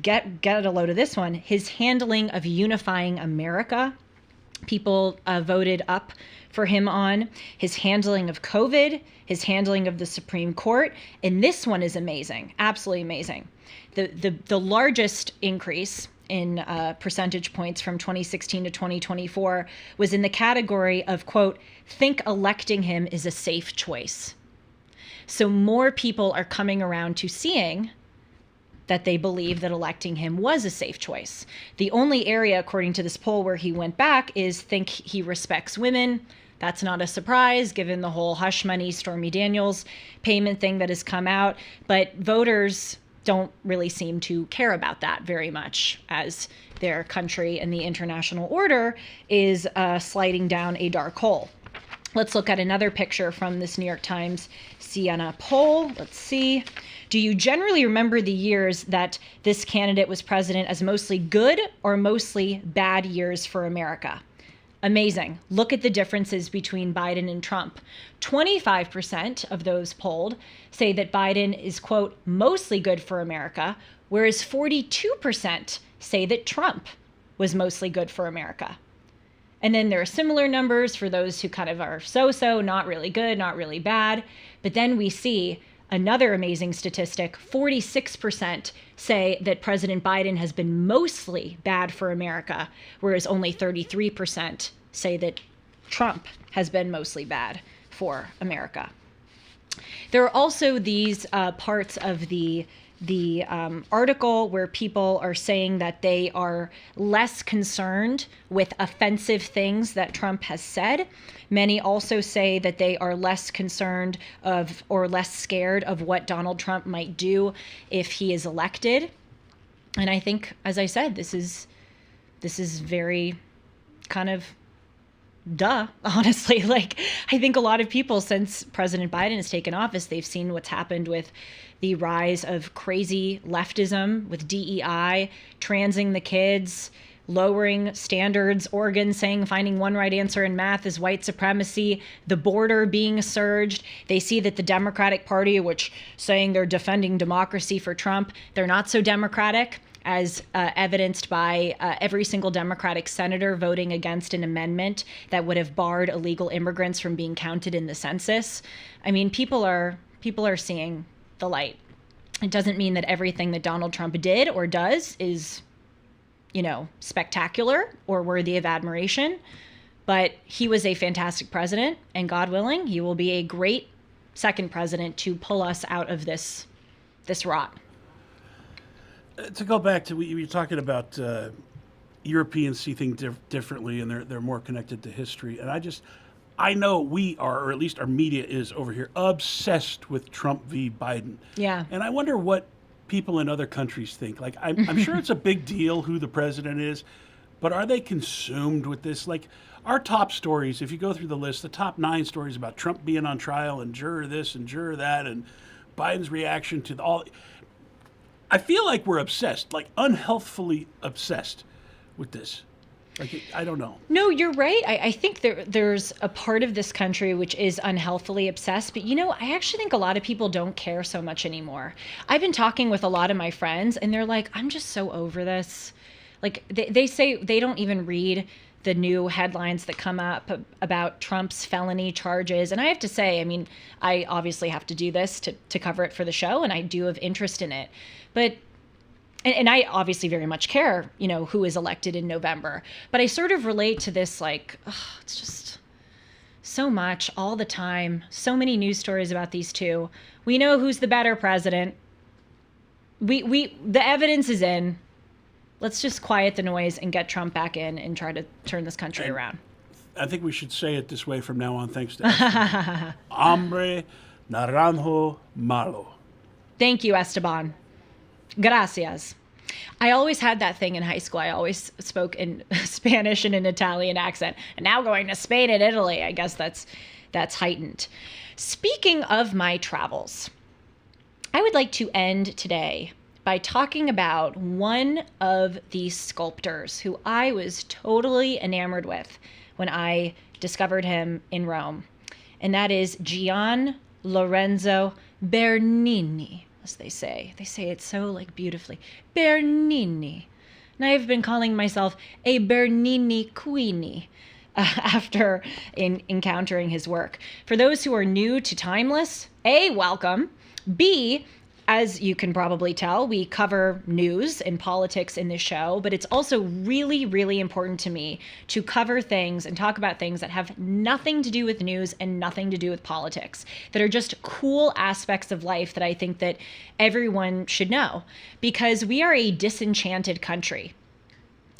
get a load of this one, his handling of unifying America, people voted up for him on, his handling of COVID, his handling of the Supreme Court, and this one is amazing, absolutely amazing. The largest increase in percentage points from 2016 to 2024 was in the category of, quote, think electing him is a safe choice. So more people are coming around to seeing that they believe that electing him was a safe choice. The only area, according to this poll, where he went back is think he respects women. That's not a surprise given the whole hush money Stormy Daniels payment thing that has come out. But voters don't really seem to care about that very much as their country and the international order is sliding down a dark hole. Let's look at another picture from this New York Times Siena poll. Let's see. Do you generally remember the years that this candidate was president as mostly good or mostly bad years for America? Amazing. Look at the differences between Biden and Trump. 25% of those polled say that Biden is, quote, mostly good for America, whereas 42% say that Trump was mostly good for America. And then there are similar numbers for those who kind of are so-so, not really good, not really bad. But then we see another amazing statistic. 46% say that President Biden has been mostly bad for America, whereas only 33% say that Trump has been mostly bad for America. There are also these parts of the article where people are saying that they are less concerned with offensive things that Trump has said. Many also say that they are less concerned of or less scared of what Donald Trump might do if he is elected. And I think, as I said, this is very kind of duh, honestly. Like, I think a lot of people, since President Biden has taken office, they've seen what's happened with the rise of crazy leftism, with DEI, transing the kids, lowering standards, Oregon saying finding one right answer in math is white supremacy, the border being surged. They see that the Democratic Party, which saying they're defending democracy for Trump, they're not so democratic. as evidenced by every single Democratic senator voting against an amendment that would have barred illegal immigrants from being counted in the census. I mean, people are seeing the light. It doesn't mean that everything that Donald Trump did or does is, spectacular or worthy of admiration, but he was a fantastic president, and God willing, he will be a great second president to pull us out of this rot. To go back to, we were talking about Europeans see things differently, and they're more connected to history. And I know we are, or at least our media is over here, obsessed with Trump v. Biden. Yeah. And I wonder what people in other countries think. Like, I'm sure it's a big deal who the president is, but are they consumed with this? Like, our top stories, if you go through the list, the top 9 stories about Trump being on trial and juror this and juror that, and Biden's reaction to all. I feel like we're obsessed, like unhealthfully obsessed with this. Like, I don't know. No, you're right. I think there's a part of this country which is unhealthily obsessed. But, I actually think a lot of people don't care so much anymore. I've been talking with a lot of my friends, and they're like, I'm just so over this. Like, they say they don't even read the new headlines that come up about Trump's felony charges. And I have to say, I mean, I obviously have to do this to cover it for the show, and I do have interest in it. But and I obviously very much care, who is elected in November. But I sort of relate to this, like, it's just so much all the time. So many news stories about these two. We know who's the better president. The evidence is in. Let's just quiet the noise and get Trump back in and try to turn this country around. I think we should say it this way from now on, thanks to Hombre naranjo malo. Thank you, Esteban. Gracias. I always had that thing in high school. I always spoke in Spanish and an Italian accent. And now going to Spain and Italy, I guess that's heightened. Speaking of my travels, I would like to end today by talking about one of these sculptors who I was totally enamored with when I discovered him in Rome. And that is Gian Lorenzo Bernini. As they say it so beautifully, Bernini. And I've been calling myself a Bernini queenie after encountering his work. For those who are new to Timeless, A, welcome. B, as you can probably tell, we cover news and politics in this show, but it's also really, really important to me to cover things and talk about things that have nothing to do with news and nothing to do with politics, that are just cool aspects of life that I think that everyone should know, because we are a disenchanted country.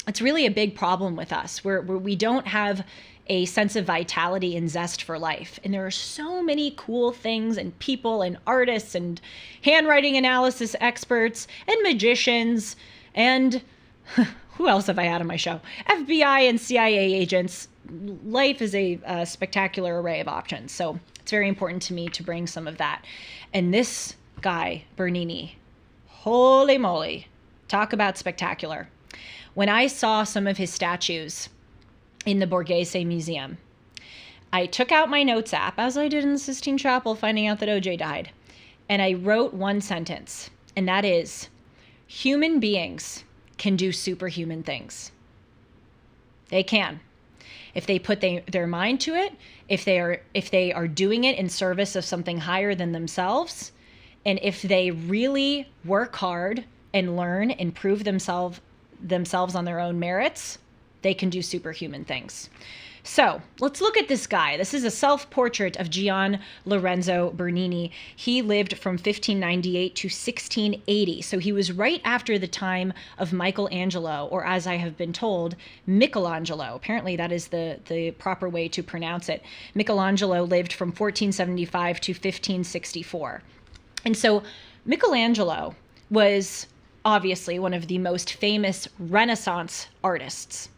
It's really a big problem with us, where we don't have a sense of vitality and zest for life. And there are so many cool things and people and artists and handwriting analysis experts and magicians and who else have I had on my show? FBI and CIA agents. Life is a spectacular array of options. So it's very important to me to bring some of that. And this guy, Bernini, holy moly, talk about spectacular. When I saw some of his statues in the Borghese Museum, I took out my notes app, as I did in the Sistine Chapel, finding out that OJ died, and I wrote one sentence, and that is, human beings can do superhuman things. They can. If they put their mind to it, if they are doing it in service of something higher than themselves, and if they really work hard and learn and prove themselves on their own merits, they can do superhuman things. So let's look at this guy. This is a self-portrait of Gian Lorenzo Bernini. He lived from 1598 to 1680. So he was right after the time of Michelangelo, or as I have been told, Michelangelo. Apparently that is the proper way to pronounce it. Michelangelo lived from 1475 to 1564. And so Michelangelo was obviously one of the most famous Renaissance artists.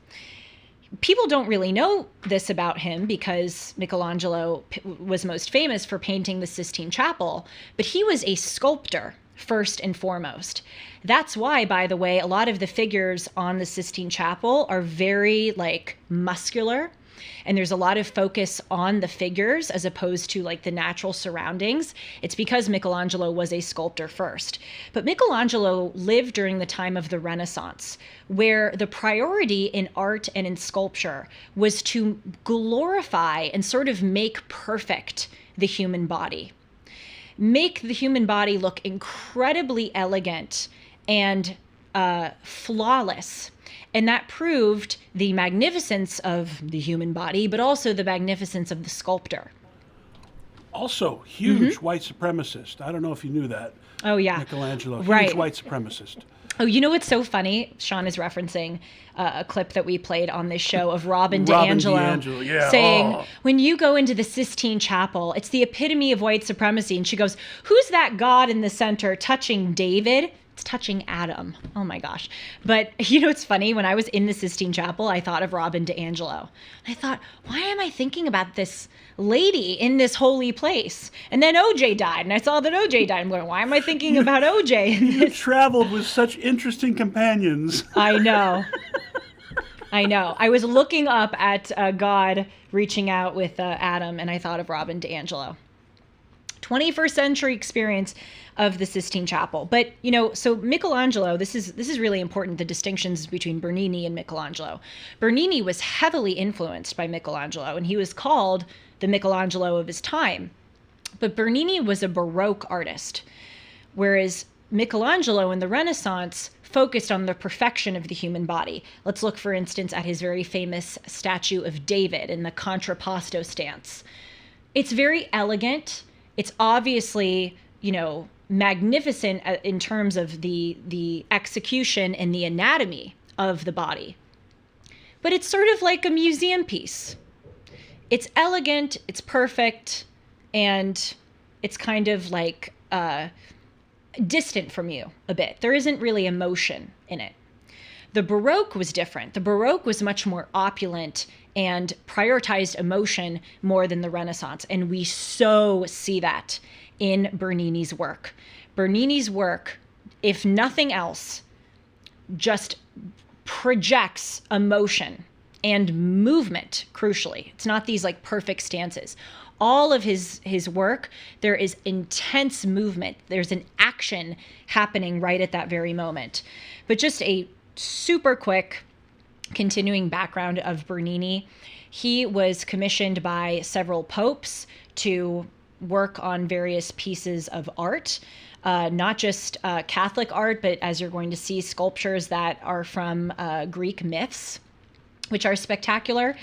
People don't really know this about him because Michelangelo was most famous for painting the Sistine Chapel, but he was a sculptor first and foremost. That's why, by the way, a lot of the figures on the Sistine Chapel are very muscular. and there's a lot of focus on the figures as opposed to like the natural surroundings, it's because Michelangelo was a sculptor first. But Michelangelo lived during the time of the Renaissance, where the priority in art and in sculpture was to glorify and sort of make perfect the human body. Make the human body look incredibly elegant and flawless. And that proved the magnificence of the human body, but also the magnificence of the sculptor. Also, huge white supremacist. I don't know if you knew that. Oh, yeah. Michelangelo, Right. huge white supremacist. Oh, you know what's so funny? Sean is referencing a clip that we played on this show of Robin Robin DiAngelo DiAngelo, yeah. saying, Oh. when you go into the Sistine Chapel, it's the epitome of white supremacy. And she goes, who's that God in the center touching David? It's touching Adam. Oh my gosh. But you know, it's funny. When I was in the Sistine Chapel, I thought of Robin DiAngelo. I thought, why am I thinking about this lady in this holy place? And then OJ died, and I saw that OJ died. I'm going, why am I thinking about OJ in You this? traveled with such interesting companions. I know. I know. I was looking up at God reaching out with Adam, and I thought of Robin DiAngelo. 21st century experience of the Sistine Chapel. But, you know, so Michelangelo, this is really important, the distinctions between Bernini and Michelangelo. Bernini was heavily influenced by Michelangelo, and he was called the Michelangelo of his time. But Bernini was a Baroque artist, whereas Michelangelo in the Renaissance focused on the perfection of the human body. Let's look, for instance, at his very famous statue of David in the contrapposto stance. It's very elegant. It's obviously, you know, magnificent in terms of the execution and the anatomy of the body. But it's sort of like a museum piece. It's elegant, it's perfect, and it's kind of like distant from you a bit. There isn't really emotion in it. The Baroque was different. The Baroque was much more opulent and prioritized emotion more than the Renaissance. And we so see that in Bernini's work. Bernini's work, if nothing else, just projects emotion and movement, crucially. It's not these like perfect stances. All of his work, there is intense movement. There's an action happening right at that very moment. But just a super quick continuing background of Bernini. He was commissioned by several popes to work on various pieces of art, not just Catholic art, but as you're going to see, sculptures that are from Greek myths, which are spectacular.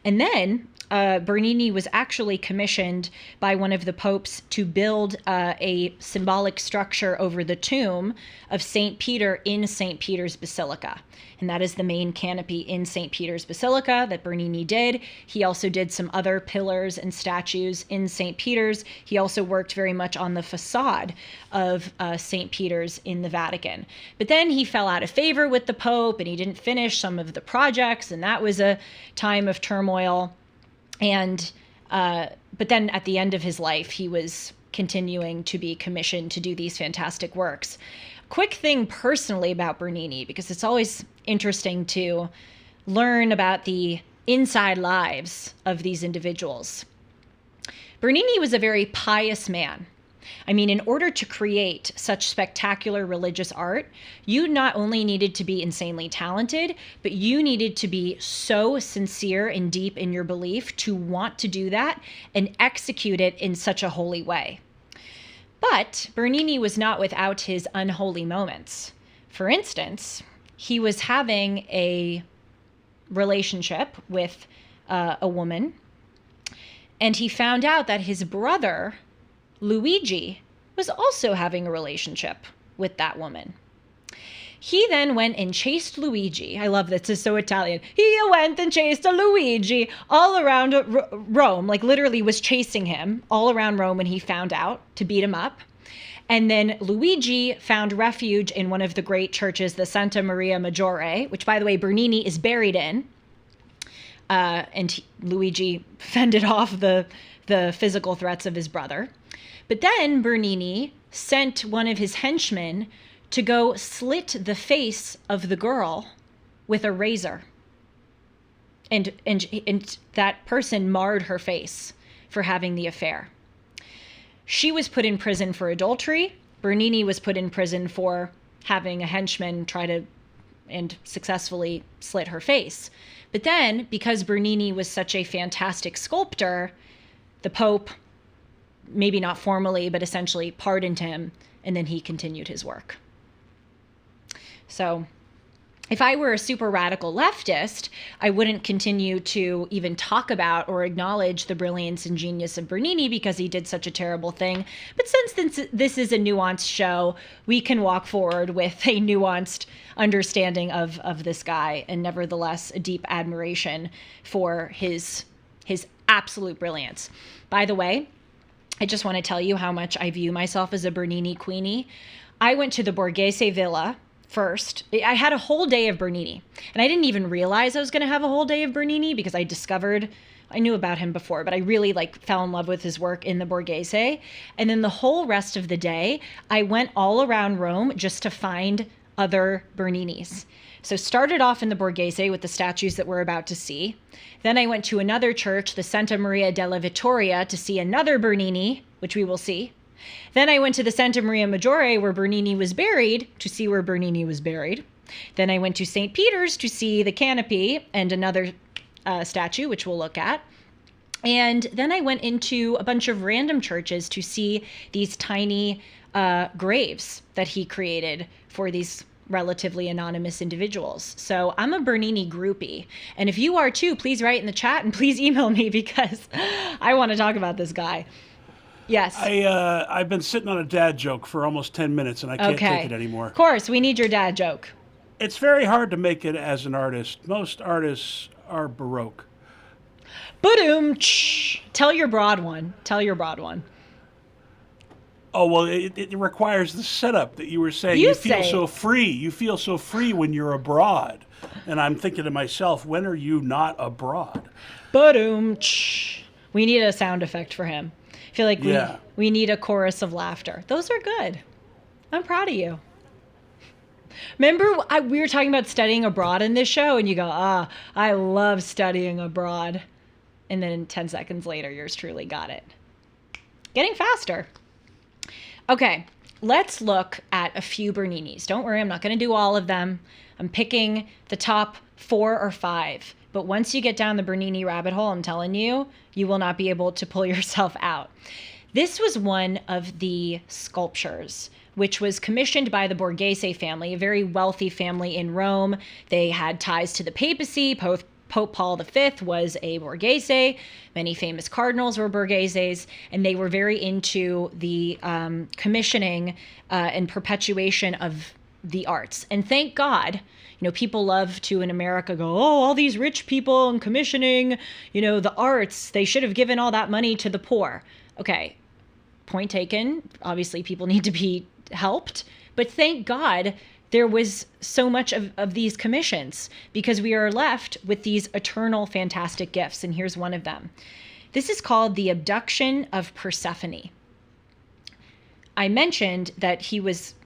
And then Bernini was actually commissioned by one of the popes to build a symbolic structure over the tomb of St. Peter in St. Peter's Basilica. And that is the main canopy in St. Peter's Basilica that Bernini did. He also did some other pillars and statues in St. Peter's. He also worked very much on the facade of St. Peter's in the Vatican. But then he fell out of favor with the Pope and he didn't finish some of the projects, and that was a time of turmoil. And but then at the end of his life, he was continuing to be commissioned to do these fantastic works. Quick thing personally about Bernini, because it's always interesting to learn about the inside lives of these individuals. Bernini was a very pious man. I mean, in order to create such spectacular religious art, you not only needed to be insanely talented, but you needed to be so sincere and deep in your belief to want to do that and execute it in such a holy way. But Bernini was not without his unholy moments. For instance, he was having a relationship with a woman, and he found out that his brother, Luigi, was also having a relationship with that woman. He then went and chased Luigi. I love this, it's so Italian. He went and chased a Luigi all around Rome, like literally was chasing him all around Rome when he found out, to beat him up. And then Luigi found refuge in one of the great churches, the Santa Maria Maggiore, which, by the way, Bernini is buried in. Luigi fended off the physical threats of his brother. But then Bernini sent one of his henchmen to go slit the face of the girl with a razor. and that person marred her face for having the affair. She was put in prison for adultery. Bernini was put in prison for having a henchman try to and successfully slit her face. But then, because Bernini was such a fantastic sculptor, the Pope, maybe not formally, but essentially pardoned him, and then he continued his work. So if I were a super radical leftist, I wouldn't continue to even talk about or acknowledge the brilliance and genius of Bernini because he did such a terrible thing. But since this is a nuanced show, we can walk forward with a nuanced understanding of this guy, and nevertheless a deep admiration for his absolute brilliance. By the way, I just want to tell you how much I view myself as a Bernini queenie. I went to the Borghese Villa first. I had a whole day of Bernini, and I didn't even realize I was going to have a whole day of Bernini because I knew about him before, but I really fell in love with his work in the Borghese. And then the whole rest of the day, I went all around Rome just to find other Berninis. So started off in the Borghese with the statues that we're about to see. Then I went to another church, the Santa Maria della Vittoria, to see another Bernini, which we will see. Then I went to the Santa Maria Maggiore where Bernini was buried to see where Bernini was buried. Then I went to St. Peter's to see the canopy and another statue, which we'll look at. And then I went into a bunch of random churches to see these tiny graves that he created for these relatively anonymous individuals. So I'm a Bernini groupie. And if you are too, please write in the chat and please email me because I want to talk about this guy. Yes. I've been sitting on a dad joke for almost 10 minutes and I can't take it anymore. Of course, we need your dad joke. It's very hard to make it as an artist. Most artists are Baroque. Boom! Tell your broad one. Oh, well, it requires the setup that you were saying. You feel so free. You feel so free when you're abroad. And I'm thinking to myself, when are you not abroad? Boom! We need a sound effect for him. I feel like we need a chorus of laughter. Those are good. I'm proud of you. Remember, we were talking about studying abroad in this show, and you go, I love studying abroad. And then 10 seconds later, yours truly got it. Getting faster. Okay, let's look at a few Berninis. Don't worry, I'm not going to do all of them. I'm picking the top 4 or 5. But once you get down the Bernini rabbit hole, I'm telling you, you will not be able to pull yourself out. This was one of the sculptures, which was commissioned by the Borghese family, a very wealthy family in Rome. They had ties to the papacy. Pope Paul V was a Borghese. Many famous cardinals were Borgheses, and they were very into the commissioning and perpetuation of the arts. And thank God, people love to in America go, all these rich people and commissioning, the arts, they should have given all that money to the poor. Okay, point taken. Obviously, people need to be helped, but thank God there was so much of these commissions because we are left with these eternal, fantastic gifts. And here's one of them. This is called The Abduction of Persephone. I mentioned that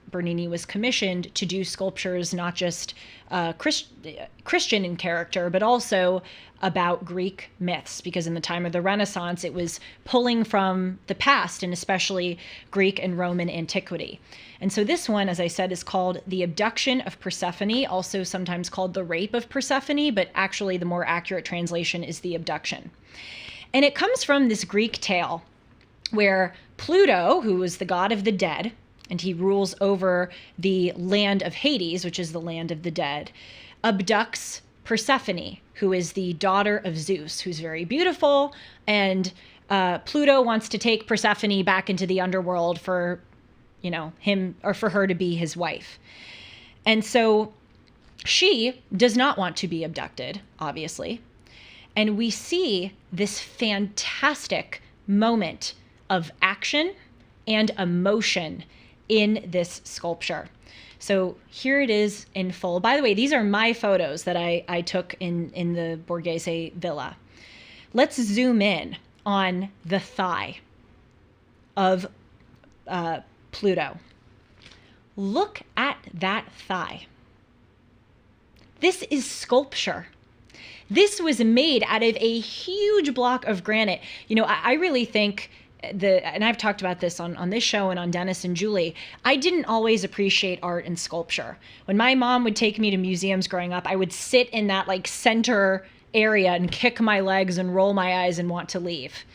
Bernini was commissioned to do sculptures not just Christian in character, but also about Greek myths, because in the time of the Renaissance, it was pulling from the past, and especially Greek and Roman antiquity. And so this one, as I said, is called The Abduction of Persephone, also sometimes called The Rape of Persephone, but actually the more accurate translation is The Abduction. And it comes from this Greek tale where Pluto, who was the god of the dead, and he rules over the land of Hades, which is the land of the dead, abducts Persephone, who is the daughter of Zeus, who's very beautiful, and Pluto wants to take Persephone back into the underworld for, him or for her to be his wife. And so she does not want to be abducted, obviously. And we see this fantastic moment of action and emotion in this sculpture. So here it is in full. By the way, these are my photos that I took in the Borghese Villa. Let's zoom in on the thigh of Pluto. Look at that thigh. This is sculpture. This was made out of a huge block of granite. You know, I really think and I've talked about this on this show and on Dennis and Julie, I didn't always appreciate art and sculpture. When my mom would take me to museums growing up, I would sit in that like center area and kick my legs and roll my eyes and want to leave.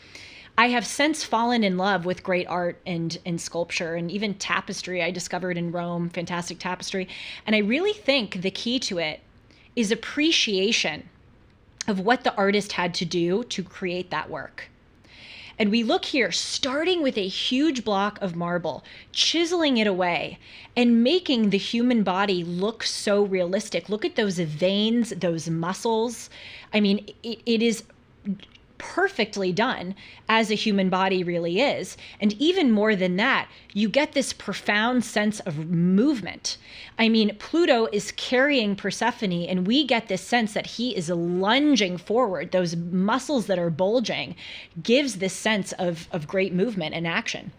I have since fallen in love with great art and sculpture, and even tapestry I discovered in Rome, fantastic tapestry. And I really think the key to it is appreciation of what the artist had to do to create that work. And we look here, starting with a huge block of marble, chiseling it away, and making the human body look so realistic. Look at those veins, those muscles. I mean, it is perfectly done as a human body really is. And even more than that, you get this profound sense of movement. I mean, Pluto is carrying Persephone, and we get this sense that he is lunging forward. Those muscles that are bulging gives this sense of great movement and action.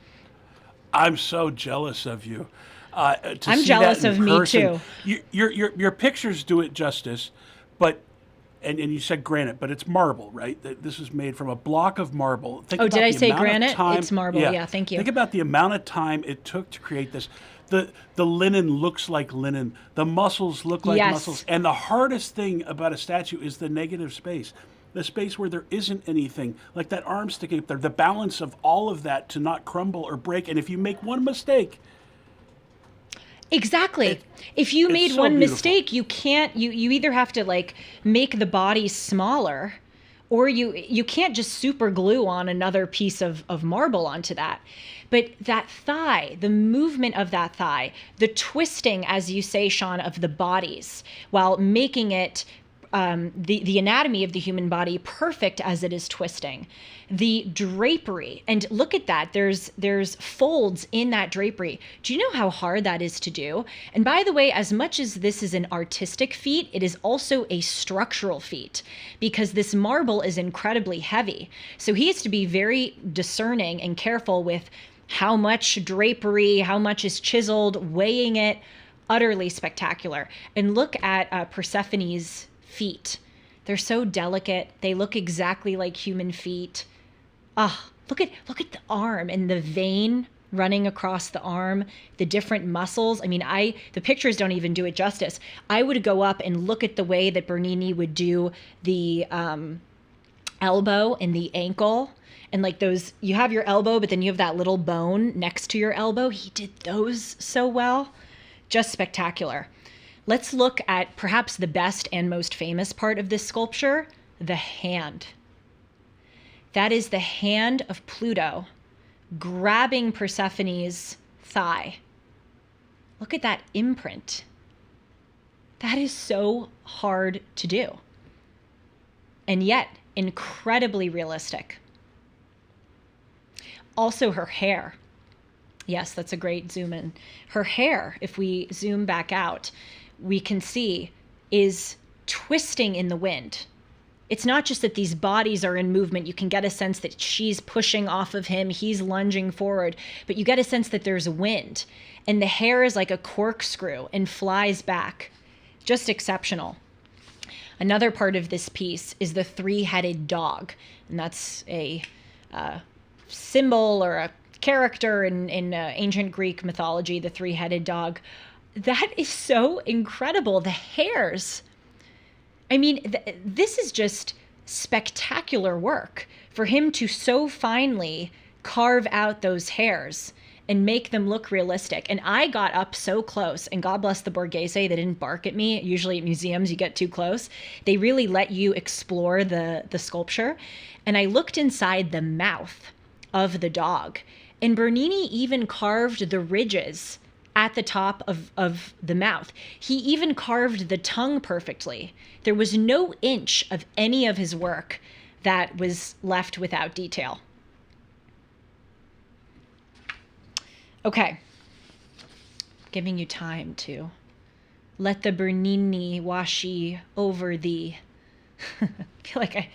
I'm so jealous of you. I'm jealous of me too. Your pictures do it justice, but and you said granite, but it's marble, right? This is made from a block of marble. Think did I say granite? It's marble. Yeah, thank you. Think about the amount of time it took to create this. The linen looks like linen. The muscles look like muscles. And the hardest thing about a statue is the negative space. The space where there isn't anything, like that arm sticking up there. The balance of all of that to not crumble or break. And if you make one mistake, exactly. If you made one mistake, you can't, you either have to like make the body smaller, or you can't just super glue on another piece of marble onto that. But that thigh, the movement of that thigh, the twisting, as you say, Sean, of the bodies, while making it the anatomy of the human body perfect as it is twisting. The drapery, and look at that, there's folds in that drapery. Do you know how hard that is to do? And by the way, as much as this is an artistic feat, it is also a structural feat, because this marble is incredibly heavy. So he has to be very discerning and careful with how much drapery, how much is chiseled, weighing it. Utterly spectacular. And look at Persephone's feet. They're so delicate. They look exactly like human feet. Look at the arm and the vein running across the arm, the different muscles. I mean, the pictures don't even do it justice. I would go up and look at the way that Bernini would do the elbow and the ankle. And like those, you have your elbow, but then you have that little bone next to your elbow. He did those so well. Just spectacular. Let's look at perhaps the best and most famous part of this sculpture, the hand. That is the hand of Pluto grabbing Persephone's thigh. Look at that imprint. That is so hard to do, and yet incredibly realistic. Also, her hair. Yes, that's a great zoom in. Her hair, if we zoom back out, we can see is twisting in the wind. It's not just that these bodies are in movement. You can get a sense that she's pushing off of him, he's lunging forward, but you get a sense that there's wind, and the hair is like a corkscrew and flies back. Just exceptional. Another part of this piece is the three-headed dog, and that's a symbol or a character in ancient Greek mythology, the three-headed dog. That is so incredible. The hairs. I mean, this is just spectacular work for him to so finely carve out those hairs and make them look realistic. And I got up so close, and God bless the Borghese, they didn't bark at me. Usually at museums, you get too close. They really let you explore the sculpture. And I looked inside the mouth of the dog, and Bernini even carved the ridges at the top of the mouth. He even carved the tongue perfectly. There was no inch of any of his work that was left without detail. Okay, giving you time to let the Bernini wash over thee. I feel like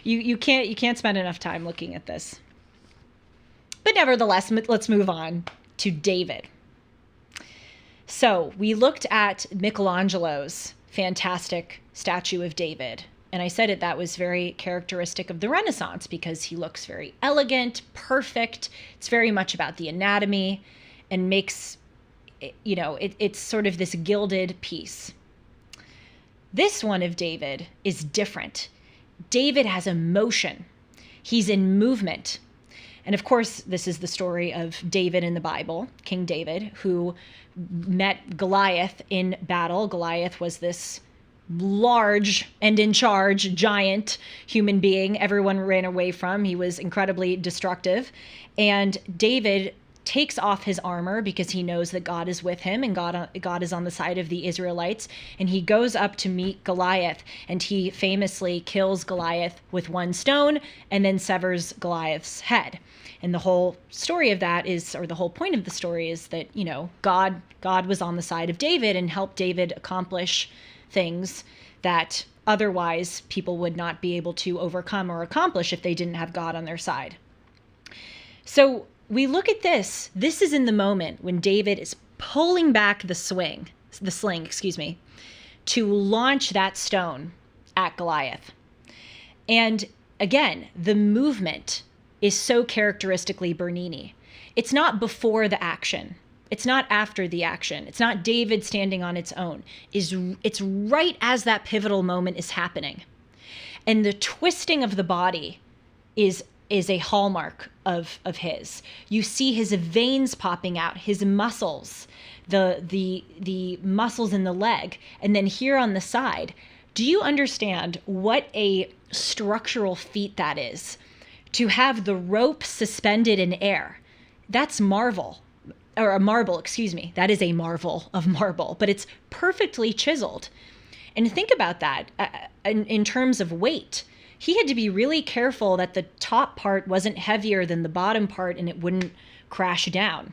you can't spend enough time looking at this. But nevertheless, let's move on to David. So we looked at Michelangelo's fantastic statue of David, And I said it, that was very characteristic of the Renaissance because he looks very elegant, perfect. It's very much about the anatomy and makes, it's sort of this gilded piece. This one of David is different. David has emotion. He's in movement. And of course, this is the story of David in the Bible, King David, who met Goliath in battle. Goliath was this large and in charge giant human being everyone ran away from. He was incredibly destructive. And David takes off his armor because he knows that God is with him and God is on the side of the Israelites. And he goes up to meet Goliath, and he famously kills Goliath with one stone and then severs Goliath's head. And the whole story of that is, or the whole point of the story is that, God was on the side of David and helped David accomplish things that otherwise people would not be able to overcome or accomplish if they didn't have God on their side. So we look at this. This is in the moment when David is pulling back the sling, to launch that stone at Goliath. And again, the movement is so characteristically Bernini. It's not before the action. It's not after the action. It's not David standing on its own. It's right as that pivotal moment is happening. And the twisting of the body is a hallmark of his. You see his veins popping out, his muscles, the muscles in the leg, and then here on the side. Do you understand what a structural feat that is? To have the rope suspended in air. That's marble. That is a marvel of marble, but it's perfectly chiseled. And think about that in terms of weight. He had to be really careful that the top part wasn't heavier than the bottom part and it wouldn't crash down.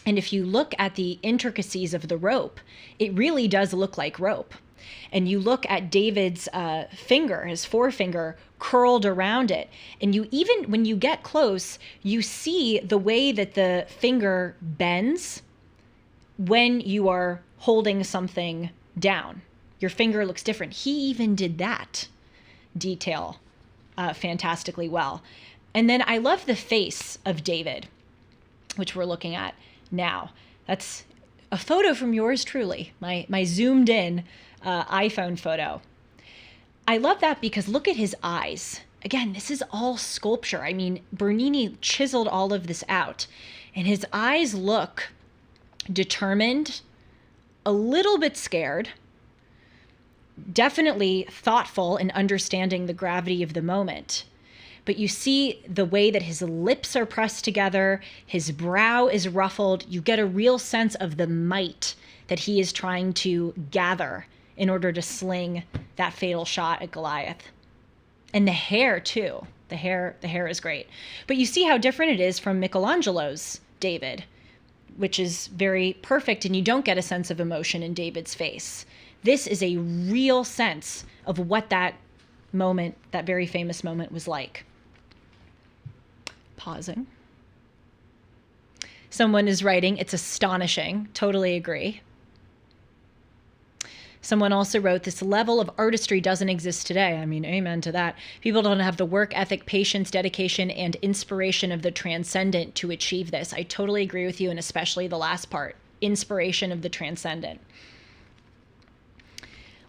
And if you look at the intricacies of the rope, it really does look like rope. And you look at David's finger, his forefinger, curled around it. And when you get close, you see the way that the finger bends when you are holding something down. Your finger looks different. He even did that detail fantastically well. And then I love the face of David, which we're looking at now. That's a photo from yours truly, my zoomed in iPhone photo. I love that because look at his eyes. Again, this is all sculpture. I mean, Bernini chiseled all of this out, and his eyes look determined, a little bit scared, definitely thoughtful and understanding the gravity of the moment. But you see the way that his lips are pressed together, his brow is ruffled. You get a real sense of the might that he is trying to gather in order to sling that fatal shot at Goliath. And the hair too. The hair is great. But you see how different it is from Michelangelo's David, which is very perfect, and you don't get a sense of emotion in David's face. This is a real sense of what that moment, that very famous moment, was like. Pausing. Someone is writing, it's astonishing. Totally agree. Someone also wrote, this level of artistry doesn't exist today. I mean, amen to that. People don't have the work ethic, patience, dedication, and inspiration of the transcendent to achieve this. I totally agree with you, and especially the last part, inspiration of the transcendent.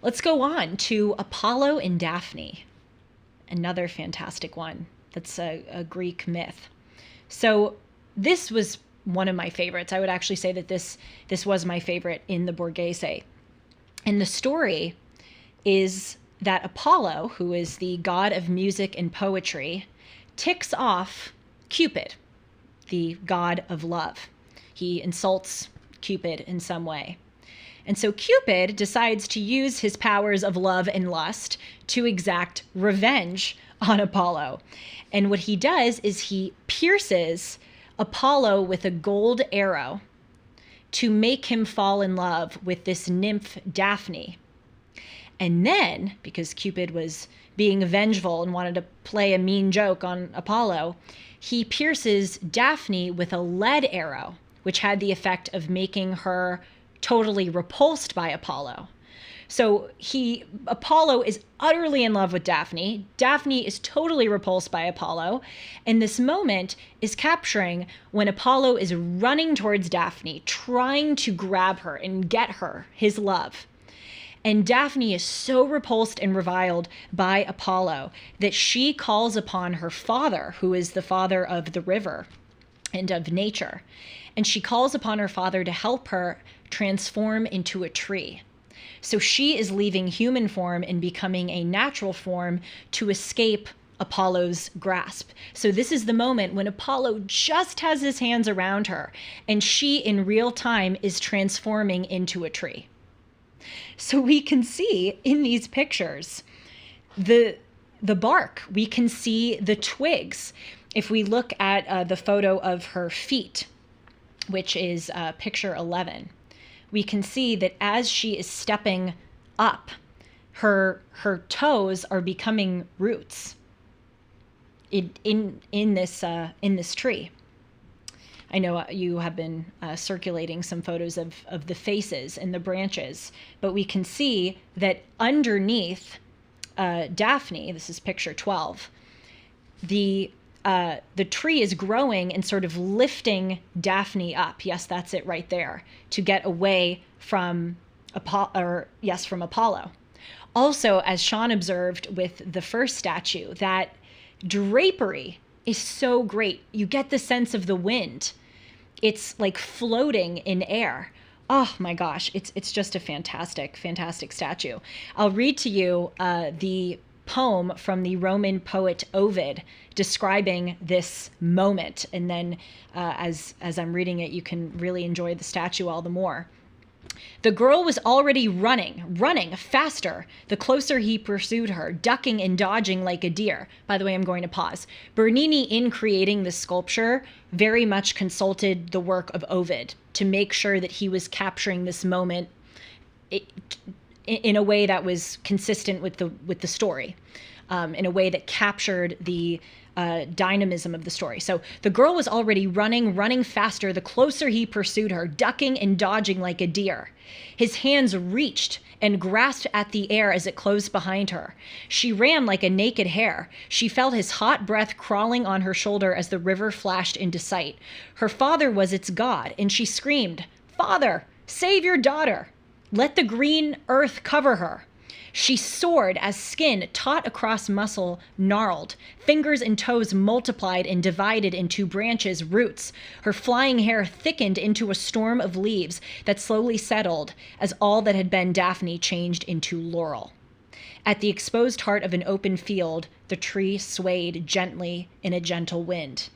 Let's go on to Apollo and Daphne, another fantastic one. That's a Greek myth. So this was one of my favorites. I would actually say that this was my favorite in the Borghese. And the story is that Apollo, who is the god of music and poetry, ticks off Cupid, the god of love. He insults Cupid in some way. And so Cupid decides to use his powers of love and lust to exact revenge on Apollo. And what he does is he pierces Apollo with a gold arrow to make him fall in love with this nymph Daphne. And then, because Cupid was being vengeful and wanted to play a mean joke on Apollo, he pierces Daphne with a lead arrow, which had the effect of making her totally repulsed by Apollo. So Apollo is utterly in love with Daphne. Daphne is totally repulsed by Apollo. And this moment is capturing when Apollo is running towards Daphne, trying to grab her and get her, his love. And Daphne is so repulsed and reviled by Apollo that she calls upon her father, who is the father of the river and of nature. And she calls upon her father to help her transform into a tree. So she is leaving human form and becoming a natural form to escape Apollo's grasp. So this is the moment when Apollo just has his hands around her, and she in real time is transforming into a tree. So we can see in these pictures the bark. We can see the twigs. If we look at the photo of her feet, which is picture 11, we can see that as she is stepping up, her toes are becoming roots in this tree. I know you have been circulating some photos of the faces and the branches, but we can see that underneath Daphne, this is picture 12, the tree is growing and sort of lifting Daphne up. Yes, that's it right there, to get away from Apollo. Also, as Sean observed with the first statue, that drapery is so great. You get the sense of the wind. It's like floating in air. Oh my gosh, it's just a fantastic, fantastic statue. I'll read to you the poem from the Roman poet Ovid describing this moment. And then as I'm reading it, you can really enjoy the statue all the more. The girl was already running faster the closer he pursued her, ducking and dodging like a deer. By the way, I'm going to pause. Bernini, in creating this sculpture, very much consulted the work of Ovid to make sure that he was capturing this moment in a way that was consistent with the story, in a way that captured the dynamism of the story. So the girl was already running faster the closer he pursued her, ducking and dodging like a deer. His hands reached and grasped at the air as it closed behind her. She ran like a naked hare. She felt his hot breath crawling on her shoulder as the river flashed into sight. Her father was its god, and she screamed, "Father, save your daughter. Let the green earth cover her." She soared as skin taut across muscle gnarled. Fingers and toes multiplied and divided into branches, roots. Her flying hair thickened into a storm of leaves that slowly settled as all that had been Daphne changed into laurel. At the exposed heart of an open field, the tree swayed gently in a gentle wind.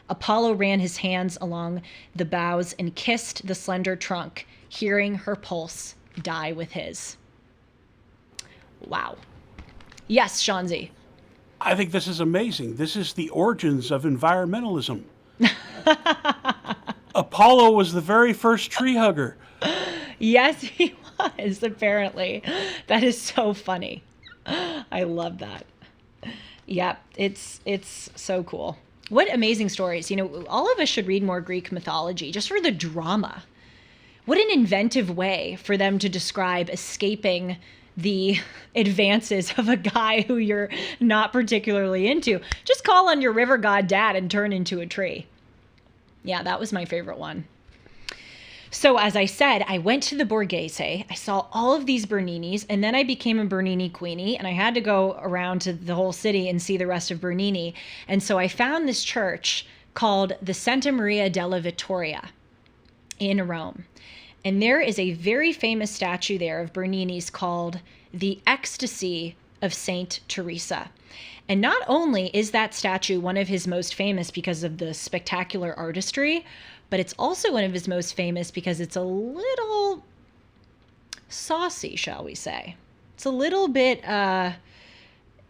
Apollo ran his hands along the boughs and kissed the slender trunk, hearing her pulse die with his. Wow. Yes, Shanzi. I think this is amazing. This is the origins of environmentalism. Apollo was the very first tree hugger. Yes, he was, apparently. That is so funny. I love that. Yep, it's so cool. What amazing stories. You know, all of us should read more Greek mythology just for the drama. What an inventive way for them to describe escaping the advances of a guy who you're not particularly into. Just call on your river god dad and turn into a tree. Yeah, that was my favorite one. So as I said, I went to the Borghese, I saw all of these Berninis, and then I became a Bernini queenie, and I had to go around to the whole city and see the rest of Bernini. And so I found this church called the Santa Maria della Vittoria in Rome. And there is a very famous statue there of Bernini's called the Ecstasy of Saint Teresa. And not only is that statue one of his most famous because of the spectacular artistry, but it's also one of his most famous because it's a little saucy, shall we say. It's a little bit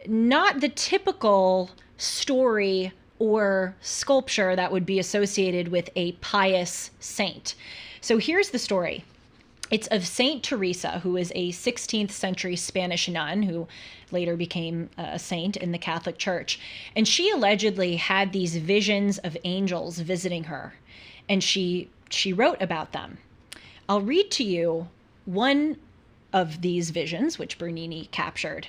not the typical story or sculpture that would be associated with a pious saint. So here's the story. It's of Saint Teresa, who is a 16th century Spanish nun who later became a saint in the Catholic Church. And she allegedly had these visions of angels visiting her, and she wrote about them. I'll read to you one of these visions, which Bernini captured.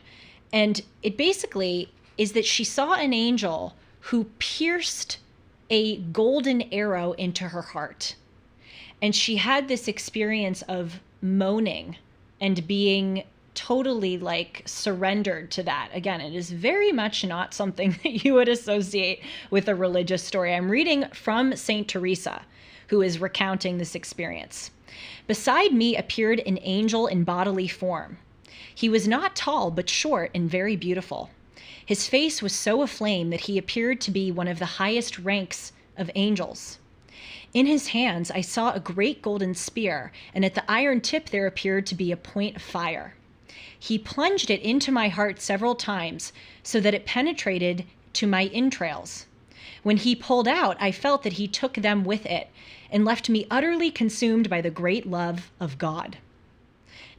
And it basically is that she saw an angel who pierced a golden arrow into her heart. And she had this experience of moaning and being totally like surrendered to that. Again, it is very much not something that you would associate with a religious story. I'm reading from Saint Teresa, who is recounting this experience. Beside me appeared an angel in bodily form. He was not tall, but short and very beautiful. His face was so aflame that he appeared to be one of the highest ranks of angels. In his hands I saw a great golden spear, and at the iron tip there appeared to be a point of fire. He plunged it into my heart several times, so that it penetrated to my entrails. When he pulled out, I felt that he took them with it, and left me utterly consumed by the great love of God.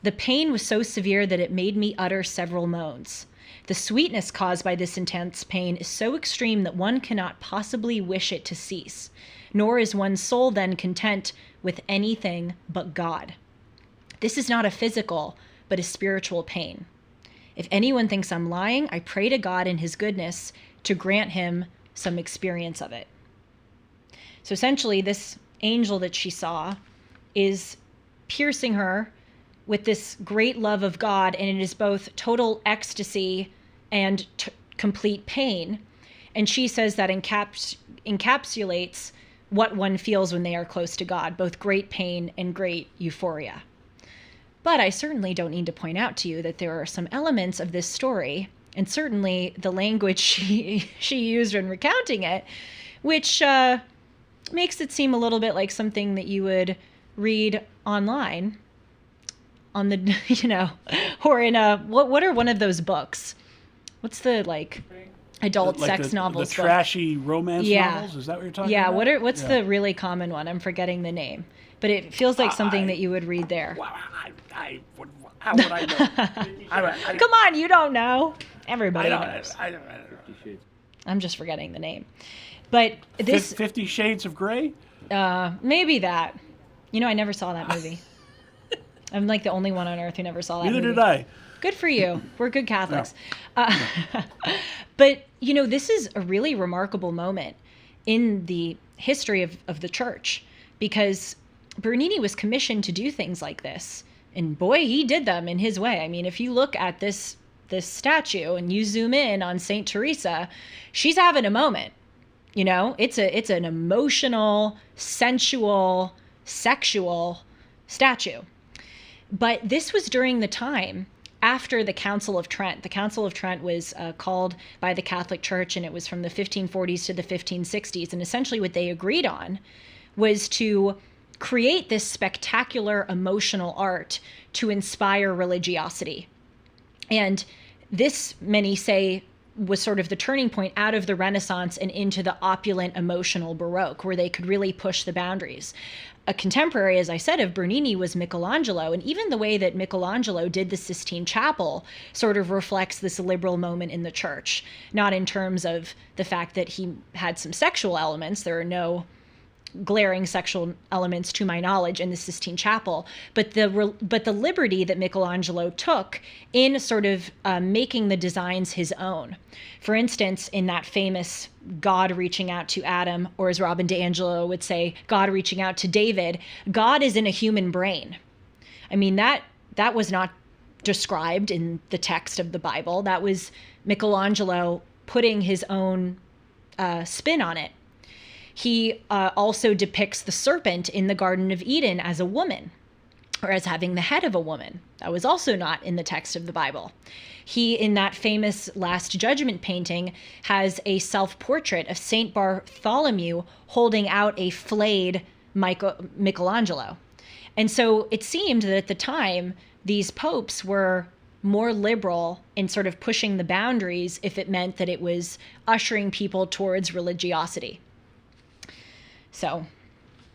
The pain was so severe that it made me utter several moans. The sweetness caused by this intense pain is so extreme that one cannot possibly wish it to cease, nor is one's soul then content with anything but God. This is not a physical, but a spiritual pain. If anyone thinks I'm lying, I pray to God in his goodness to grant him some experience of it. So essentially, this angel that she saw is piercing her with this great love of God, and it is both total ecstasy and complete pain. And she says that encapsulates what one feels when they are close to God, both great pain and great euphoria. But I certainly don't need to point out to you that there are some elements of this story, and certainly the language she used in recounting it, which makes it seem a little bit like something that you would read online on the, or in what are one of those books? What's the adult Like sex novels? The trashy romance novels? Is that what you're talking about? Yeah, what's the really common one? I'm forgetting the name. But it feels like something that you would read there. How would I know? Come on, you don't know. Everybody knows. I don't. I'm just forgetting the name. But this 50 Shades of Grey? maybe that. I never saw that movie. I'm like the only one on earth who never saw that movie. Neither did I. Good for you. We're good Catholics. But, this is a really remarkable moment in the history of the church, because Bernini was commissioned to do things like this. And boy, he did them in his way. I mean, if you look at this statue and you zoom in on Saint Teresa, she's having a moment. It's an emotional, sensual, sexual statue. But this was during the time after the Council of Trent. The Council of Trent was called by the Catholic Church, and it was from the 1540s to the 1560s. And essentially what they agreed on was to create this spectacular emotional art to inspire religiosity. And this, many say, was sort of the turning point out of the Renaissance and into the opulent emotional Baroque, where they could really push the boundaries. A contemporary, as I said, of Bernini was Michelangelo, and even the way that Michelangelo did the Sistine Chapel sort of reflects this liberal moment in the church, not in terms of the fact that he had some sexual elements. There are no glaring sexual elements to my knowledge in the Sistine Chapel, but the liberty that Michelangelo took in sort of making the designs his own. For instance, in that famous God reaching out to Adam, or as Robin DiAngelo would say, God reaching out to David, God is in a human brain. I mean, that was not described in the text of the Bible. That was Michelangelo putting his own spin on it. He also depicts the serpent in the Garden of Eden as a woman, or as having the head of a woman. That was also not in the text of the Bible. He, in that famous Last Judgment painting, has a self-portrait of Saint Bartholomew holding out a flayed Michelangelo. And so it seemed that at the time, these popes were more liberal in sort of pushing the boundaries if it meant that it was ushering people towards religiosity. So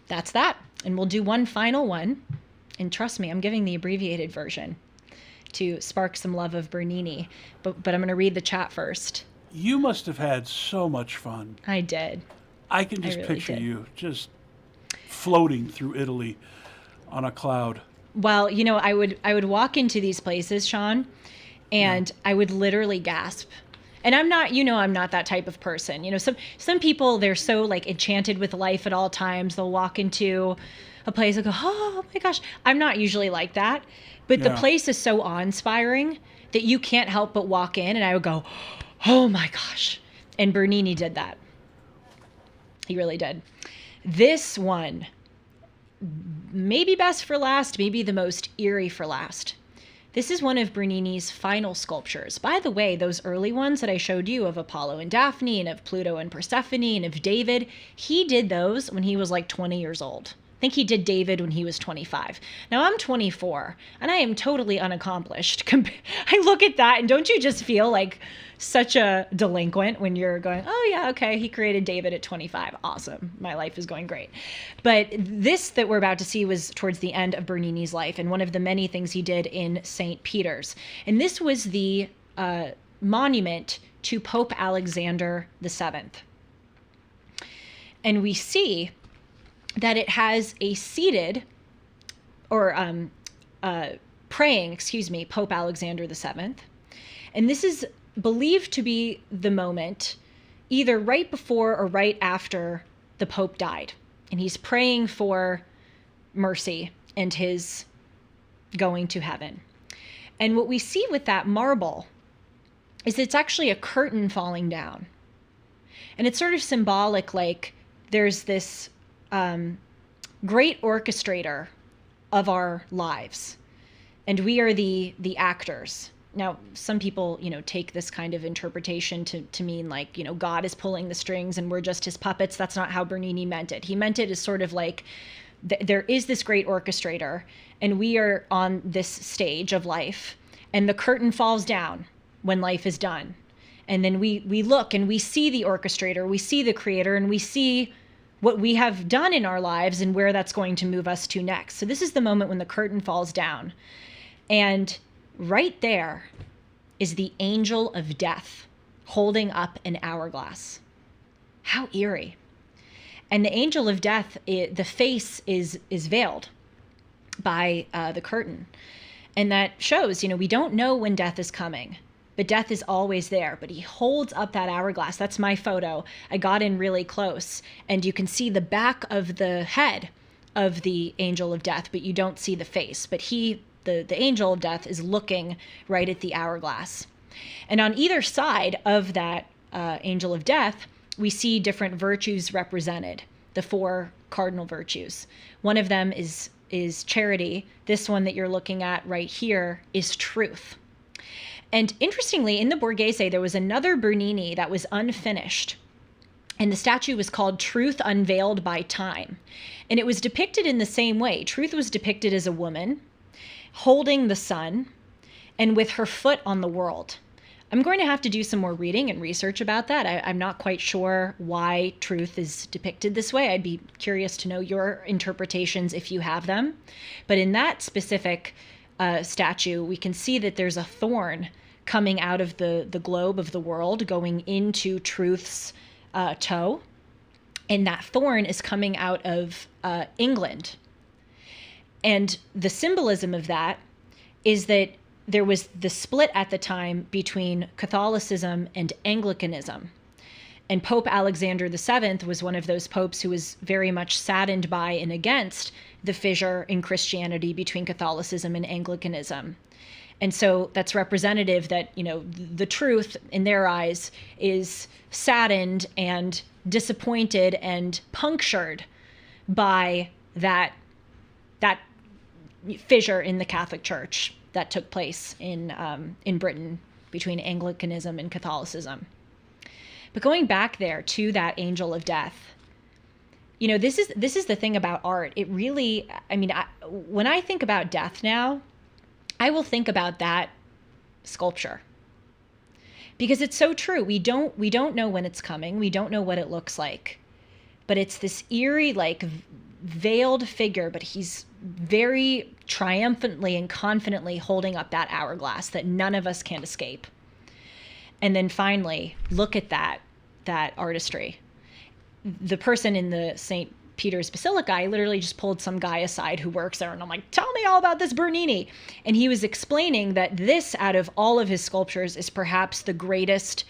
that's that. And we'll do one final one. And trust me, I'm giving the abbreviated version to spark some love of Bernini. But I'm going to read the chat first. You must have had so much fun. I did. I can just really picture did. you just floating through Italy on a cloud. Well, I would walk into these places, Sean, and I would literally gasp. And I'm not, I'm not that type of person. Some people, they're so like enchanted with life at all times. They'll walk into a place and go, oh my gosh. I'm not usually like that. But the place is so awe-inspiring that you can't help but walk in, and I would go, oh my gosh. And Bernini did that. He really did. This one, maybe best for last, maybe the most eerie for last. This is one of Bernini's final sculptures. By the way, those early ones that I showed you of Apollo and Daphne and of Pluto and Persephone and of David, he did those when he was like 20 years old. I think he did David when he was 25. Now I'm 24 and I am totally unaccomplished. I look at that and don't you just feel like such a delinquent when you're going, oh yeah, okay, he created David at 25. Awesome. My life is going great. But this that we're about to see was towards the end of Bernini's life and one of the many things he did in St. Peter's. And this was the monument to Pope Alexander VII. And we see that it has a seated or praying, Pope Alexander VII. And this is believed to be the moment either right before or right after the Pope died. And he's praying for mercy and his going to heaven. And what we see with that marble is it's actually a curtain falling down. And it's sort of symbolic, like there's this great orchestrator of our lives, and we are the actors. Now, some people, take this kind of interpretation to mean like, God is pulling the strings and we're just his puppets. That's not how Bernini meant it. He meant it as sort of like there is this great orchestrator and we are on this stage of life and the curtain falls down when life is done. And then we look and we see the orchestrator, we see the creator, and we see what we have done in our lives and where that's going to move us to next. So this is the moment when the curtain falls down. And right there is the angel of death holding up an hourglass. How eerie. And the angel of death, the face is veiled by the curtain. And that shows, we don't know when death is coming. But death is always there. But he holds up that hourglass. That's my photo. I got in really close. And you can see the back of the head of the angel of death, but you don't see the face. But the angel of death is looking right at the hourglass. And on either side of that angel of death, we see different virtues represented, the 4 cardinal virtues. One of them is charity. This one that you're looking at right here is truth. And interestingly, in the Borghese, there was another Bernini that was unfinished. And the statue was called Truth Unveiled by Time. And it was depicted in the same way. Truth was depicted as a woman holding the sun and with her foot on the world. I'm going to have to do some more reading and research about that. I'm not quite sure why truth is depicted this way. I'd be curious to know your interpretations if you have them. But in that specific statue, we can see that there's a thorn coming out of the globe of the world going into truth's toe. And that thorn is coming out of England. And the symbolism of that is that there was the split at the time between Catholicism and Anglicanism. And Pope Alexander VII was one of those popes who was very much saddened by and against the fissure in Christianity between Catholicism and Anglicanism. And so that's representative that, the truth in their eyes is saddened and disappointed and punctured by that fissure in the Catholic Church that took place in Britain between Anglicanism and Catholicism. But going back there to that angel of death, this is the thing about art. It really, when I think about death now, I will think about that sculpture because it's so true. We don't know when it's coming. We don't know what it looks like, but it's this eerie, like veiled figure, but he's very triumphantly and confidently holding up that hourglass that none of us can escape. And then finally, look at that artistry. The person in the St. Peter's Basilica, I literally just pulled some guy aside who works there, and I'm like, tell me all about this Bernini. And he was explaining that this, out of all of his sculptures, is perhaps the greatest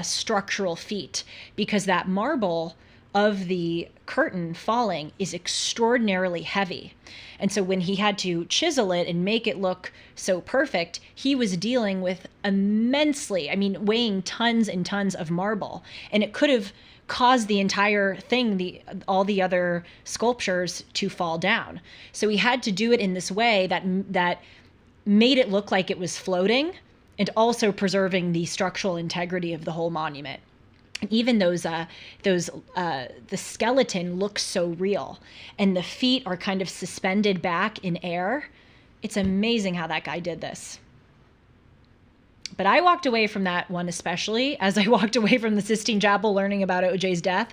structural feat, because that marble of the curtain falling is extraordinarily heavy. And so when he had to chisel it and make it look so perfect, he was dealing with immensely, I mean, weighing tons and tons of marble. And it could have caused the entire thing, all the other sculptures, to fall down. So he had to do it in this way that made it look like it was floating, and also preserving the structural integrity of the whole monument. And even the skeleton looks so real, and the feet are kind of suspended back in air. It's amazing how that guy did this. But I walked away from that one, especially as I walked away from the Sistine Chapel learning about OJ's death.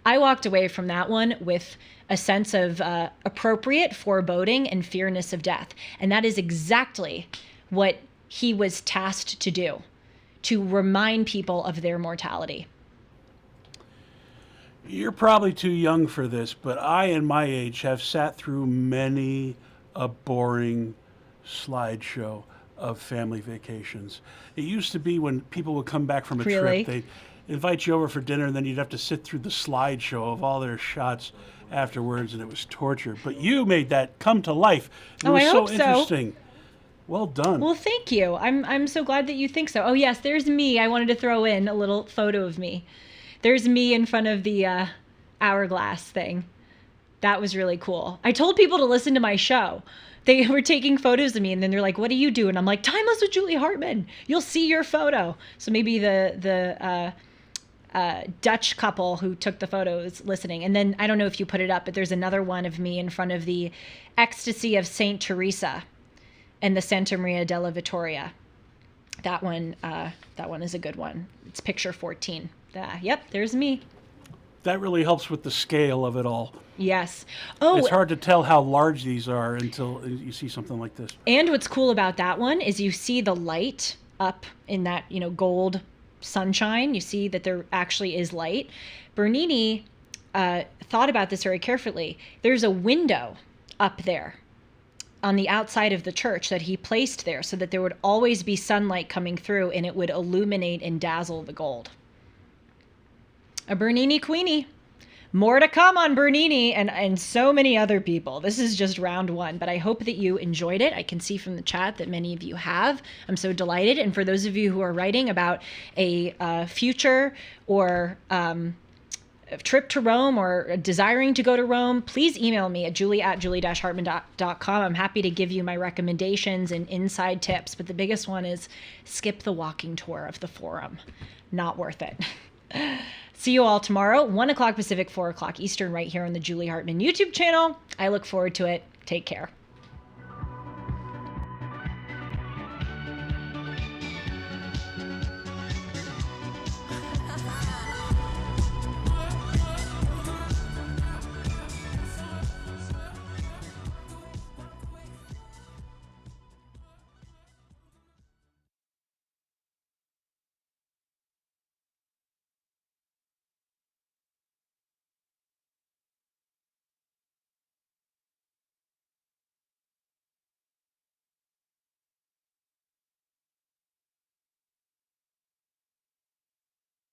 I walked away from that one with a sense of appropriate foreboding and fearness of death. And that is exactly what he was tasked to do, to remind people of their mortality. You're probably too young for this, but I, in my age, have sat through many a boring slideshow of family vacations. It used to be when people would come back from a Really? trip, they'd invite you over for dinner, and then you'd have to sit through the slideshow of all their shots afterwards, and it was torture. But you made that come to life. It was I so hope so. interesting. Well done. Well, thank you. I'm so glad that you think so. Oh, yes, there's me. I wanted to throw in a little photo of me. There's me in front of the hourglass thing. That was really cool. I told people to listen to my show. They were taking photos of me, and then they're like, what do you do? And I'm like, Timeless with Julie Hartman. You'll see your photo. So maybe the Dutch couple who took the photo is listening. And then I don't know if you put it up, but there's another one of me in front of the Ecstasy of Saint Teresa and the Santa Maria della Vittoria. That one is a good one. It's picture 14. Yep, there's me. That really helps with the scale of it all. Yes. Oh, It's hard to tell how large these are until you see something like this. and what's cool about that one is you see the light up in that, gold sunshine. You see that there actually is light. Bernini thought about this very carefully. There's a window up there on the outside of the church that he placed there so that there would always be sunlight coming through, and it would illuminate and dazzle the gold. A Bernini Queenie. More to come on Bernini and so many other people. This is just round one, but I hope that you enjoyed it. I can see from the chat that many of you have. I'm so delighted. And for those of you who are writing about a future or a trip to Rome or desiring to go to Rome, please email me at julie@julie-hartman.com. I'm happy to give you my recommendations and inside tips, but the biggest one is skip the walking tour of the Forum. Not worth it. See you all tomorrow, 1 o'clock Pacific, 4 o'clock Eastern, right here on the Julie Hartman YouTube channel. I look forward to it. Take care.